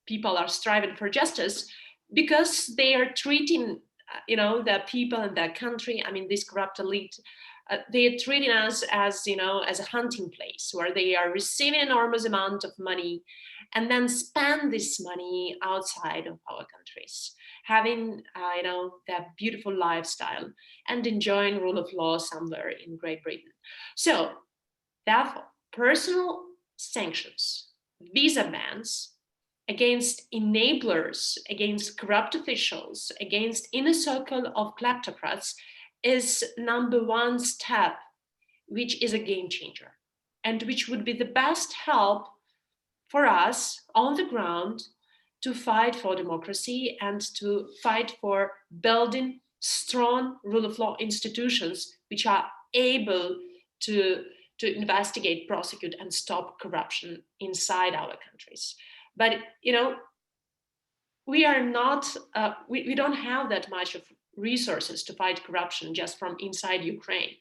people are striving for justice, because they are treating, you know, the people in their country, I mean, this corrupt elite, they are treating us as, you know, as a hunting place where they are receiving enormous amount of money and then spend this money outside of our countries, having, you know, that beautiful lifestyle and enjoying rule of law somewhere in Great Britain. So therefore, personal sanctions, visa bans against enablers, against corrupt officials, against inner circle of kleptocrats is number one step, which is a game changer and which would be the best help for us on the ground to fight for democracy and to fight for building strong rule of law institutions which are able to investigate, prosecute, and stop corruption inside our countries. But, you know, we are not, we don't have that much of resources to fight corruption just from inside Ukraine,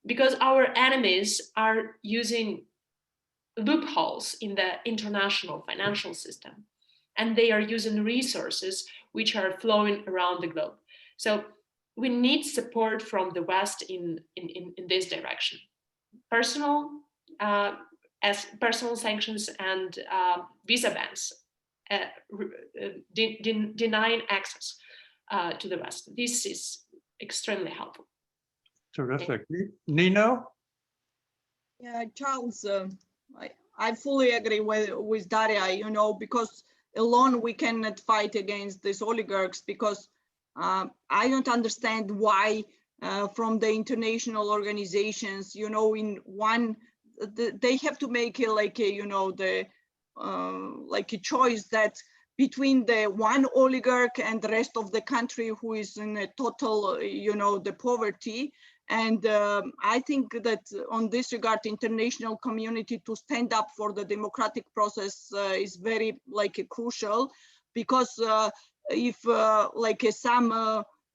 because our enemies are using loopholes in the international financial system, and they are using resources which are flowing around the globe. So we need support from the West in this direction. Personal sanctions and visa bans, denying access to the West. This is extremely helpful. Terrific. Nino? Yeah, Charles, I fully agree with Daria, you know, because alone we cannot fight against these oligarchs, because I don't understand why from the international organizations, you know, in one, they have to make it like a, you know, the like a choice that between the one oligarch and the rest of the country who is in a total, you know, the poverty. And I think that on this regard, international community to stand up for the democratic process is very like crucial, because if like some,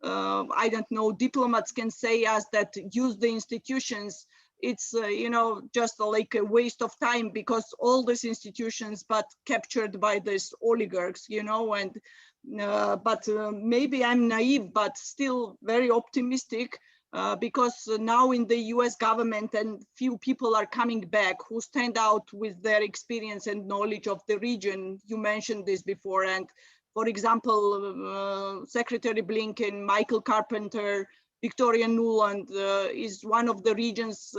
I don't know, diplomats can say us that use the institutions, it's, you know, just like a waste of time, because all these institutions but captured by these oligarchs, you know, and but maybe I'm naive, but still very optimistic. because now in the US government and few people are coming back who stand out with their experience and knowledge of the region. You mentioned this before. And for example, Secretary Blinken, Michael Carpenter, Victoria Nuland is one of the region's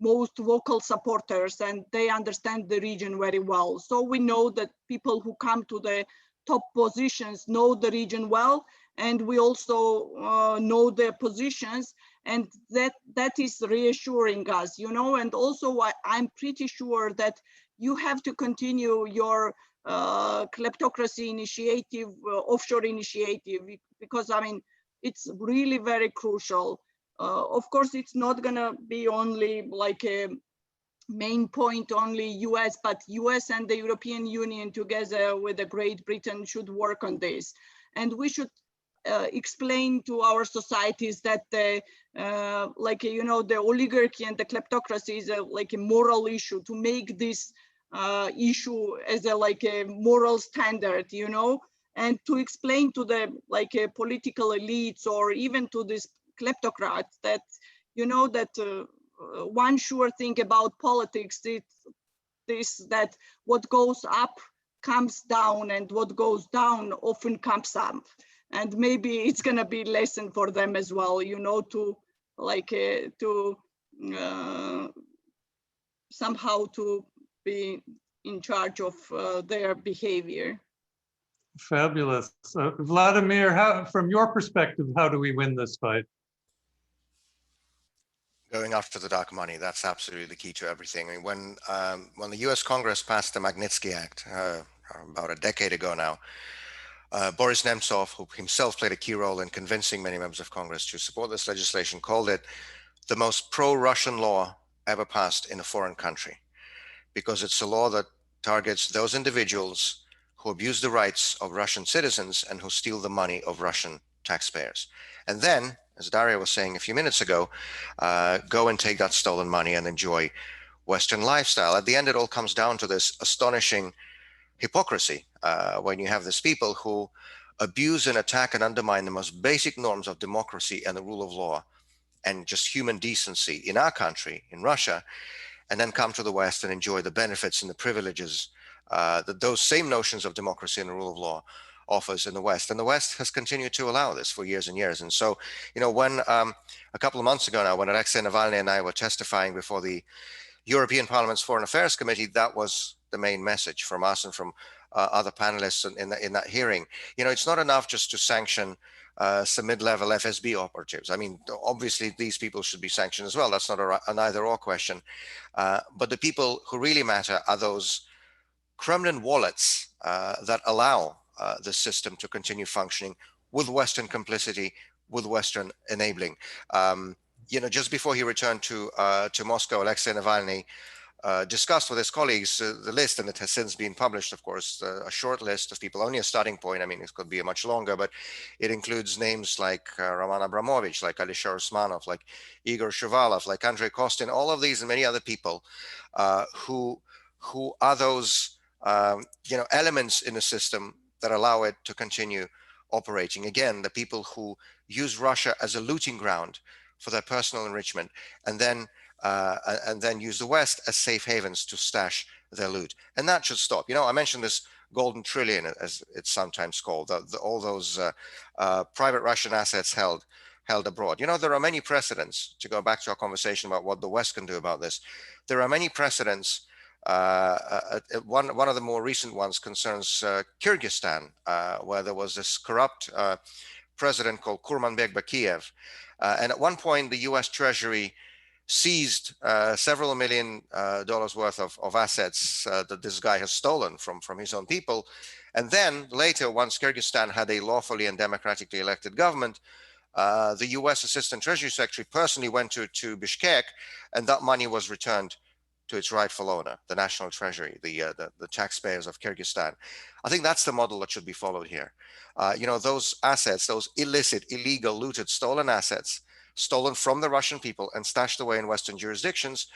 most vocal supporters, and they understand the region very well. So we know that people who come to the top positions know the region well, and we also know their positions, and that is reassuring us, you know. And also I'm pretty sure that you have to continue your kleptocracy initiative, offshore initiative, because I mean, it's really very crucial. Of course, it's not gonna be only like a main point only US, but US and the European Union together with the Great Britain should work on this. And we should explain to our societies that the, like, you know, the oligarchy and the kleptocracy is like a moral issue, to make this issue as a like a moral standard, you know, and to explain to the like political elites or even to these kleptocrats that, you know, that one sure thing about politics is this, that what goes up comes down, and what goes down often comes up. And maybe it's gonna be a lesson for them as well, you know, to like somehow to be in charge of their behavior. Fabulous. Vladimir, from your perspective, how do we win this fight? Going after the dark money, that's absolutely the key to everything. I mean, when the US Congress passed the Magnitsky Act about a decade ago now, Boris Nemtsov, who himself played a key role in convincing many members of Congress to support this legislation, called it the most pro-Russian law ever passed in a foreign country, because it's a law that targets those individuals who abuse the rights of Russian citizens and who steal the money of Russian taxpayers. And then, as Daria was saying a few minutes ago, go and take that stolen money and enjoy Western lifestyle. At the end, it all comes down to this astonishing hypocrisy when you have these people who abuse and attack and undermine the most basic norms of democracy and the rule of law and just human decency in our country, in Russia, and then come to the West and enjoy the benefits and the privileges that those same notions of democracy and the rule of law offers in the West. And the West has continued to allow this for years and years. And so, you know, when a couple of months ago now, when Alexei Navalny and I were testifying before the European Parliament's Foreign Affairs Committee, that was the main message from us and from other panelists in that hearing. You know, it's not enough just to sanction some mid-level FSB operatives. I mean, obviously these people should be sanctioned as well. That's not an either-or question. But the people who really matter are those Kremlin wallets that allow the system to continue functioning with Western complicity, with Western enabling. You know, just before he returned to Moscow, Alexei Navalny discussed with his colleagues the list, and it has since been published, of course, a short list of people, only a starting point. I mean, it could be a much longer, but it includes names like Roman Abramovich, like Alisher Usmanov, like Igor Shuvalov, like Andrei Kostin, all of these and many other people who are those you know, elements in the system that allow it to continue operating. Again, the people who use Russia as a looting ground for their personal enrichment, and then use the West as safe havens to stash their loot. And that should stop. You know, I mentioned this golden trillion, as it's sometimes called, all those private Russian assets held abroad. You know, there are many precedents, to go back to our conversation about what the West can do about this. There are many precedents. One of the more recent ones concerns Kyrgyzstan, where there was this corrupt president called Kurmanbek Bakiev. And at one point, the US Treasury seized several $1 million worth of assets that this guy has stolen from his own people. And then later, once Kyrgyzstan had a lawfully and democratically elected government, the US Assistant Treasury Secretary personally went to Bishkek, and that money was returned to its rightful owner, the National Treasury, the taxpayers of Kyrgyzstan. I think that's the model that should be followed here. You know, those assets, those illicit, illegal, looted, stolen assets, stolen from the Russian people and stashed away in Western jurisdictions,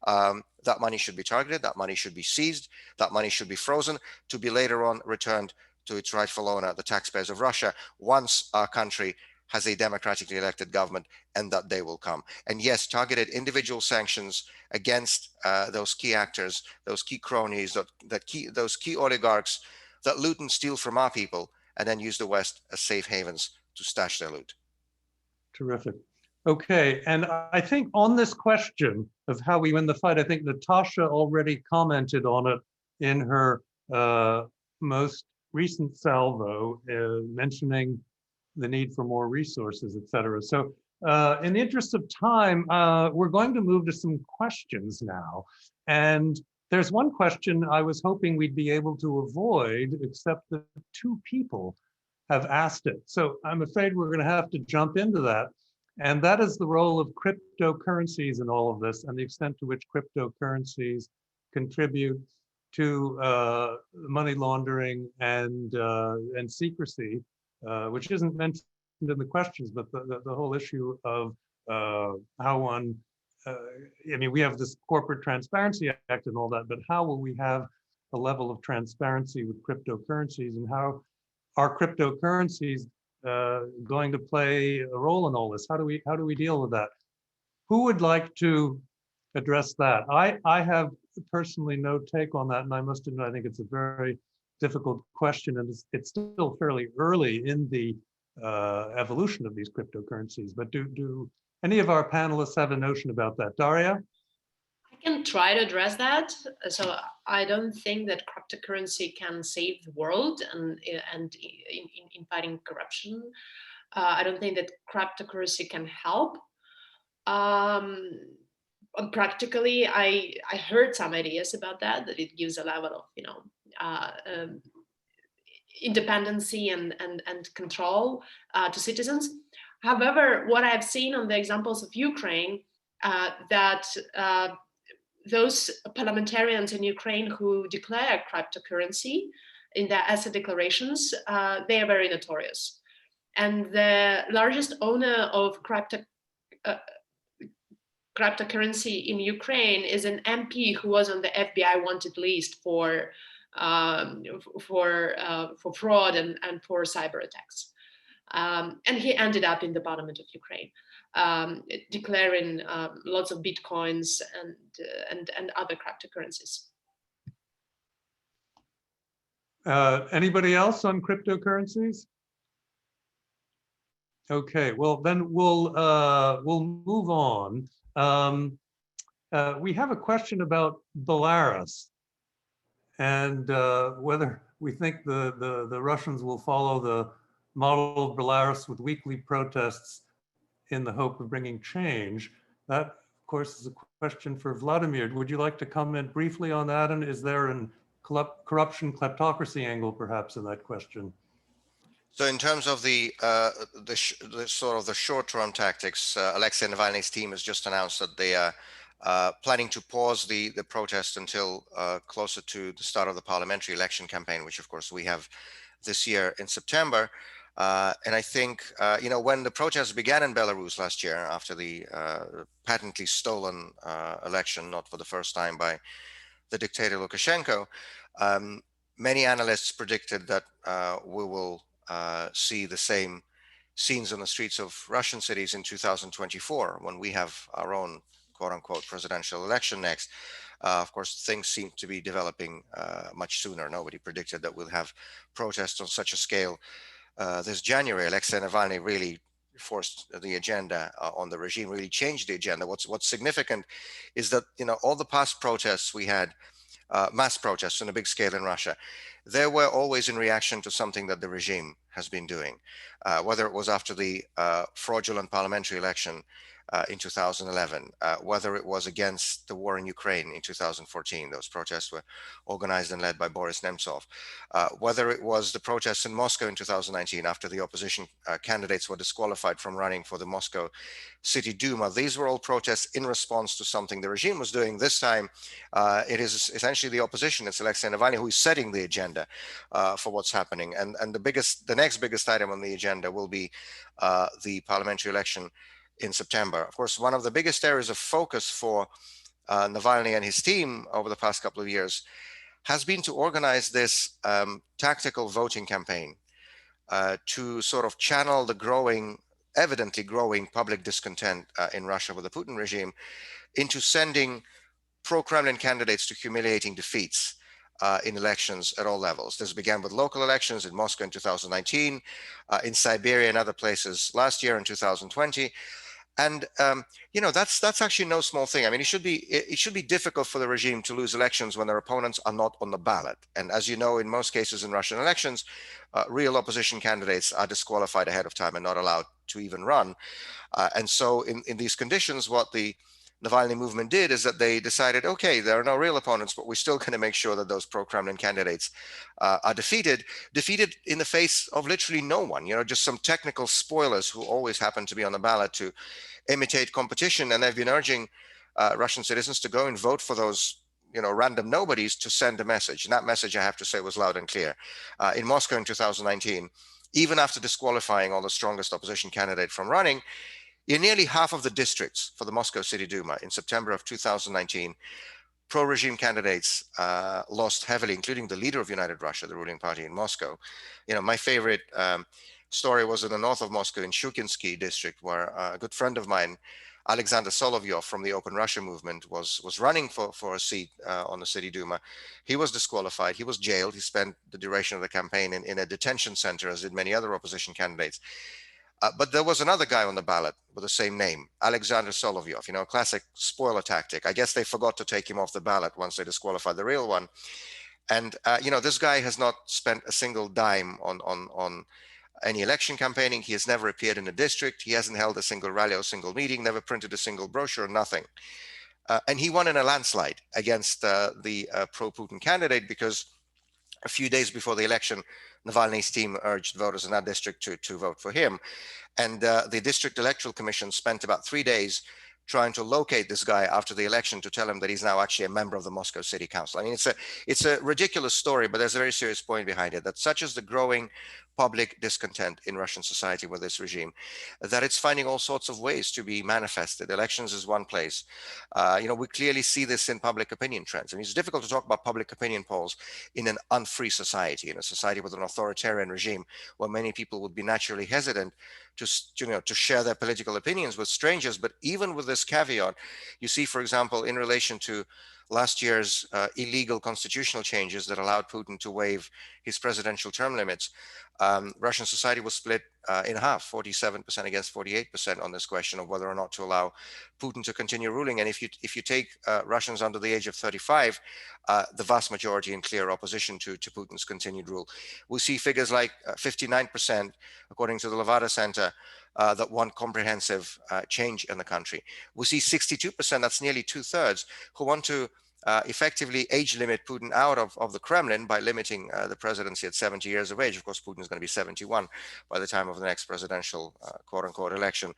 that money should be targeted, that money should be seized, that money should be frozen to be later on returned to its rightful owner, the taxpayers of Russia, once our country has a democratically elected government, and that day will come. And yes, targeted individual sanctions against those key actors, those key cronies, those key oligarchs that loot and steal from our people and then use the West as safe havens to stash their loot. Terrific. Okay, and I think on this question of how we win the fight, I think Natasha already commented on it in her most recent salvo, mentioning the need for more resources, et cetera. So in the interest of time, we're going to move to some questions now. And there's one question I was hoping we'd be able to avoid, except that two people have asked it. So I'm afraid we're going to have to jump into that. And that is the role of cryptocurrencies in all of this, and the extent to which cryptocurrencies contribute to money laundering and secrecy, which isn't mentioned in the questions, but the whole issue of how one, I mean, we have this Corporate Transparency Act and all that, but how will we have a level of transparency with cryptocurrencies, and how are cryptocurrencies going to play a role in all this? How do we deal with that? Who would like to address that? I have personally no take on that, and I must admit I think it's a very difficult question, and it's still fairly early in the evolution of these cryptocurrencies. But do any of our panelists have a notion about that? Daria? I can try to address that. So I don't think that cryptocurrency can save the world and in fighting corruption. I don't think that cryptocurrency can help. Practically, I heard some ideas about that it gives a level of independency and control to citizens. However, what I've seen on the examples of Ukraine, that those parliamentarians in Ukraine who declare cryptocurrency in their asset declarations, they are very notorious. And the largest owner of cryptocurrency in Ukraine is an MP who was on the FBI wanted list for fraud and for cyber attacks. And he ended up in the parliament of Ukraine, declaring lots of bitcoins and other cryptocurrencies. Anybody else on cryptocurrencies? Okay, well then we'll move on. We have a question about Belarus, and whether we think the Russians will follow the model of Belarus with weekly protests in the hope of bringing change. That, of course, is a question for Vladimir. Would you like to comment briefly on that? And is there a corruption kleptocracy angle perhaps in that question? So in terms of the sort of the short-term tactics, Alexei Navalny's team has just announced that they are planning to pause the protest until closer to the start of the parliamentary election campaign, which of course we have this year in September. And I think, when the protests began in Belarus last year after the patently stolen election, not for the first time by the dictator Lukashenko, many analysts predicted that we will see the same scenes on the streets of Russian cities in 2024 when we have our own quote-unquote presidential election next. Of course, things seem to be developing much sooner. Nobody predicted that we'll have protests on such a scale this January. Alexei Navalny really forced the agenda on the regime, really changed the agenda. What's significant is that all the past protests we had, mass protests on a big scale in Russia, they were always in reaction to something that the regime has been doing, whether it was after the fraudulent parliamentary election in 2011, whether it was against the war in Ukraine in 2014. Those protests were organized and led by Boris Nemtsov. Whether it was the protests in Moscow in 2019 after the opposition candidates were disqualified from running for the Moscow City Duma. These were all protests in response to something the regime was doing. This time, it is essentially the opposition. It's Alexei Navalny who is setting the agenda for what's happening. And the next biggest item on the agenda will be the parliamentary election in September. Of course, one of the biggest areas of focus for Navalny and his team over the past couple of years has been to organize this tactical voting campaign to sort of channel the growing evidently growing public discontent in Russia with the Putin regime into sending pro-Kremlin candidates to humiliating defeats in elections at all levels. This began with local elections in Moscow in 2019, in Siberia and other places last year in 2020. And that's actually no small thing. I mean, it should be difficult for the regime to lose elections when their opponents are not on the ballot. And as you know, in most cases in Russian elections, real opposition candidates are disqualified ahead of time and not allowed to even run. And so in these conditions, what the Navalny movement did is that they decided, okay, there are no real opponents, but we're still going to make sure that those pro-Kremlin candidates are defeated in the face of literally no one, just some technical spoilers who always happen to be on the ballot to imitate competition. And they've been urging Russian citizens to go and vote for those random nobodies to send a message. And that message, I have to say, was loud and clear. In Moscow in 2019, even after disqualifying all the strongest opposition candidate from running, in nearly half of the districts for the Moscow City Duma in September of 2019, pro-regime candidates lost heavily, including the leader of United Russia, the ruling party in Moscow. My favorite story was in the north of Moscow in Shukinsky district, where a good friend of mine, Alexander Solovyov from the Open Russia movement, was running for a seat on the City Duma. He was disqualified. He was jailed. He spent the duration of the campaign in a detention center, as did many other opposition candidates. But there was another guy on the ballot with the same name, Alexander Solovyov, a classic spoiler tactic. I guess they forgot to take him off the ballot once they disqualified the real one. And, this guy has not spent a single dime on any election campaigning. He has never appeared in a district. He hasn't held a single rally or a single meeting, never printed a single brochure, nothing. And he won in a landslide against the pro-Putin candidate because a few days before the election, Navalny's team urged voters in that district to vote for him. And the district electoral commission spent about 3 days trying to locate this guy after the election to tell him that he's now actually a member of the Moscow City Council. I mean, it's a ridiculous story, but there's a very serious point behind it, that such is the growing public discontent in Russian society with this regime, that it's finding all sorts of ways to be manifested. Elections is one place. We clearly see this in public opinion trends. I mean, it's difficult to talk about public opinion polls in an unfree society, in a society with an authoritarian regime, where many people would be naturally hesitant to share their political opinions with strangers. But even with this caveat, you see, for example, in relation to last year's illegal constitutional changes that allowed Putin to waive his presidential term limits, Russian society was split in half, 47% against 48% on this question of whether or not to allow Putin to continue ruling. And if you take Russians under the age of 35, the vast majority in clear opposition to Putin's continued rule. We see figures like 59%, according to the Levada Center, that want comprehensive change in the country. We see 62%, that's nearly 2/3, who want to effectively age limit Putin out of the Kremlin by limiting the presidency at 70 years of age. Of course, Putin is going to be 71 by the time of the next presidential quote unquote election.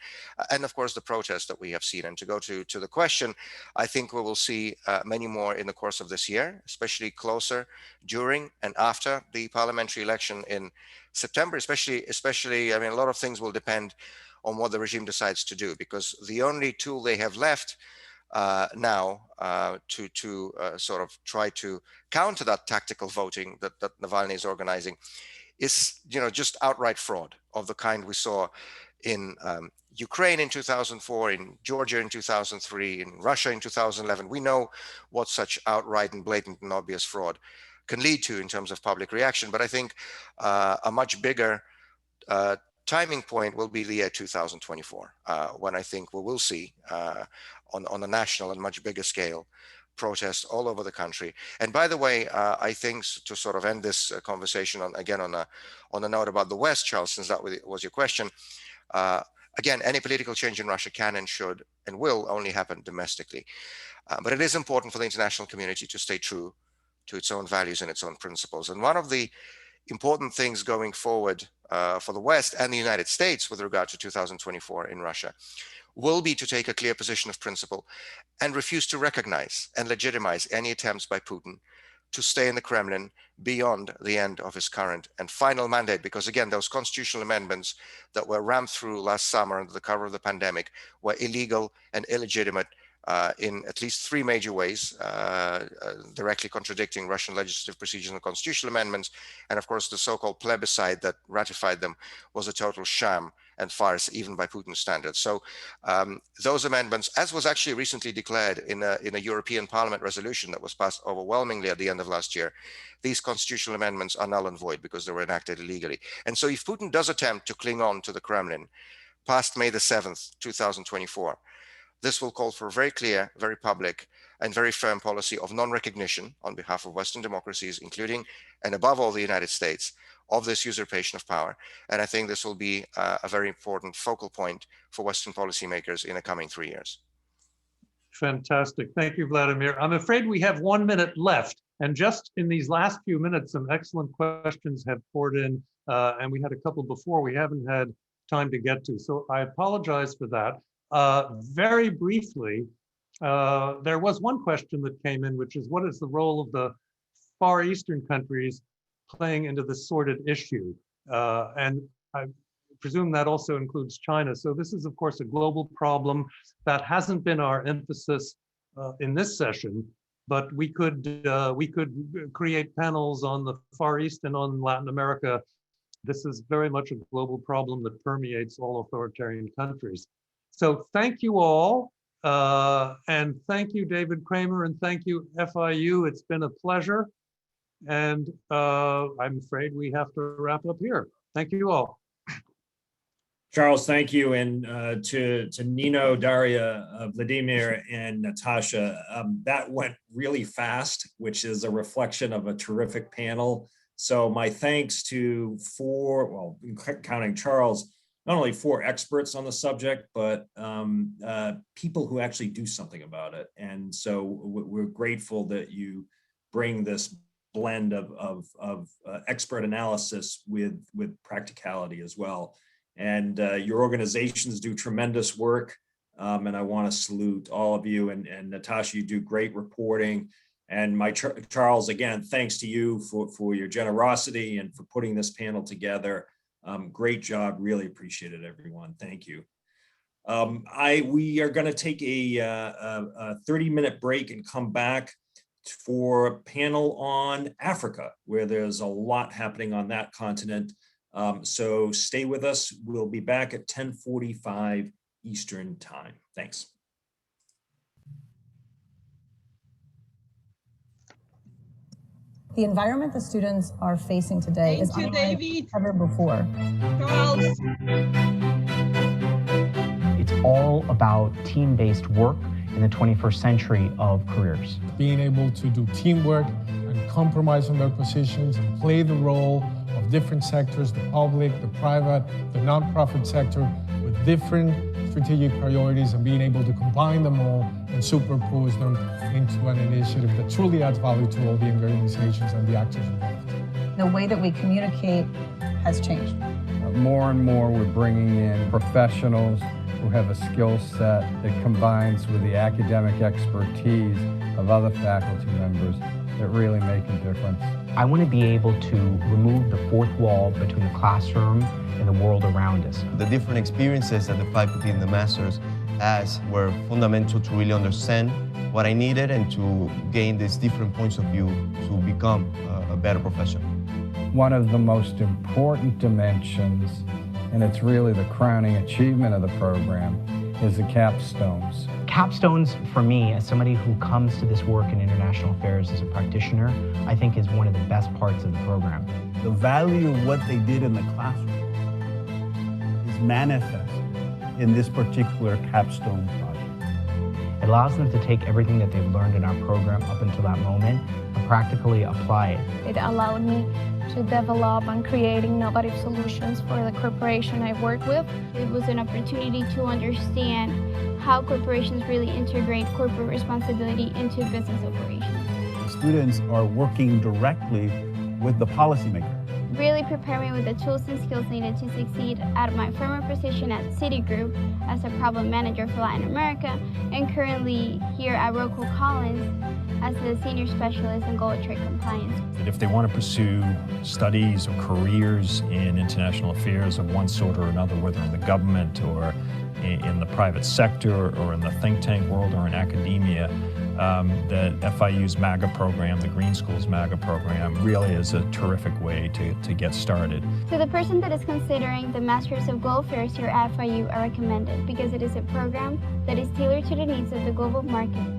And of course, the protests that we have seen. And to go to the question, I think we will see many more in the course of this year, especially closer during and after the parliamentary election in September, especially, I mean, a lot of things will depend on what the regime decides to do, because the only tool they have left now to sort of try to counter that tactical voting that Navalny is organizing is, just outright fraud of the kind we saw in Ukraine in 2004, in Georgia in 2003, in Russia in 2011. We know what such outright and blatant and obvious fraud can lead to in terms of public reaction. But I think a much bigger timing point will be the year 2024, when I think we will see on a national and much bigger scale protests all over the country. And by the way, I think to sort of end this conversation on a note about the West, Charles, since that was your question, again, any political change in Russia can and should and will only happen domestically. But it is important for the international community to stay true to its own values and its own principles. And one of the important things going forward for the West and the United States with regard to 2024 in Russia will be to take a clear position of principle and refuse to recognize and legitimize any attempts by Putin to stay in the Kremlin beyond the end of his current and final mandate. Because again, those constitutional amendments that were rammed through last summer under the cover of the pandemic were illegal and illegitimate in at least 3 major ways, directly contradicting Russian legislative procedures and constitutional amendments. And of course, the so-called plebiscite that ratified them was a total sham and farce, even by Putin's standards. So those amendments, as was actually recently declared in a European Parliament resolution that was passed overwhelmingly at the end of last year, these constitutional amendments are null and void because they were enacted illegally. And so if Putin does attempt to cling on to the Kremlin past May the 7th, 2024, this will call for a very clear, very public, and very firm policy of non-recognition on behalf of Western democracies, including and above all the United States, of this usurpation of power. And I think this will be a very important focal point for Western policymakers in the coming 3 years. Fantastic. Thank you, Vladimir. I'm afraid we have 1 minute left. And just in these last few minutes, some excellent questions have poured in. And we had a couple before we haven't had time to get to. So I apologize for that. Very briefly, there was one question that came in, which is, what is the role of the Far Eastern countries playing into this sordid issue? And I presume that also includes China. So this is, of course, a global problem that hasn't been our emphasis in this session, but we could create panels on the Far East and on Latin America. This is very much a global problem that permeates all authoritarian countries. So thank you all. And thank you, David Kramer, and thank you, FIU. It's been a pleasure. And I'm afraid we have to wrap up here. Thank you all. Charles, thank you. And to Nino, Daria, Vladimir, and Natasha, that went really fast, which is a reflection of a terrific panel. So my thanks to counting Charles, not only 4 experts on the subject, but people who actually do something about it. And so we're grateful that you bring this blend of expert analysis with practicality as well. And your organizations do tremendous work. And I want to salute all of you. And Natasha, you do great reporting. And Charles, again, thanks to you for your generosity and for putting this panel together. Great job. Really appreciate it, everyone. Thank you. We are going to take a 30-minute break and come back for a panel on Africa, where there's a lot happening on that continent. So stay with us. We'll be back at 10:45 Eastern Time. Thanks. The environment the students are facing today is unlike ever before. Charles. It's all about team-based work in the 21st century of careers. Being able to do teamwork and compromise on their positions, play the role of different sectors, the public, the private, the nonprofit sector, with different strategic priorities, and being able to combine them all and superpose them into an initiative that truly adds value to all the organizations and the actors involved. The way that we communicate has changed. More and more, we're bringing in professionals who have a skill set that combines with the academic expertise of other faculty members that really make a difference. I want to be able to remove the fourth wall between the classroom and the world around us. The different experiences that the faculty and the masters has were fundamental to really understand what I needed and to gain these different points of view to become a better professional. One of the most important dimensions, and it's really the crowning achievement of the program, is the capstones. Capstones, for me, as somebody who comes to this work in international affairs as a practitioner, I think is one of the best parts of the program. The value of what they did in the classroom is manifest in this particular capstone project. It allows them to take everything that they've learned in our program up until that moment and practically apply it. It allowed me to develop on creating innovative solutions for the corporation I work with. It was an opportunity to understand how corporations really integrate corporate responsibility into business operations. Students are working directly with the policymaker. Really prepare me with the tools and skills needed to succeed at my former position at Citigroup as a problem manager for Latin America, and currently here at Rockwell Collins as the senior specialist in gold trade compliance. If they want to pursue studies or careers in international affairs of one sort or another, whether in the government or in the private sector or in the think tank world or in academia, the FIU's MAGA program, the Green Schools MAGA program, really is a terrific way to get started. To the person that is considering the Masters of Global Affairs here at FIU, I recommend it because it is a program that is tailored to the needs of the global market.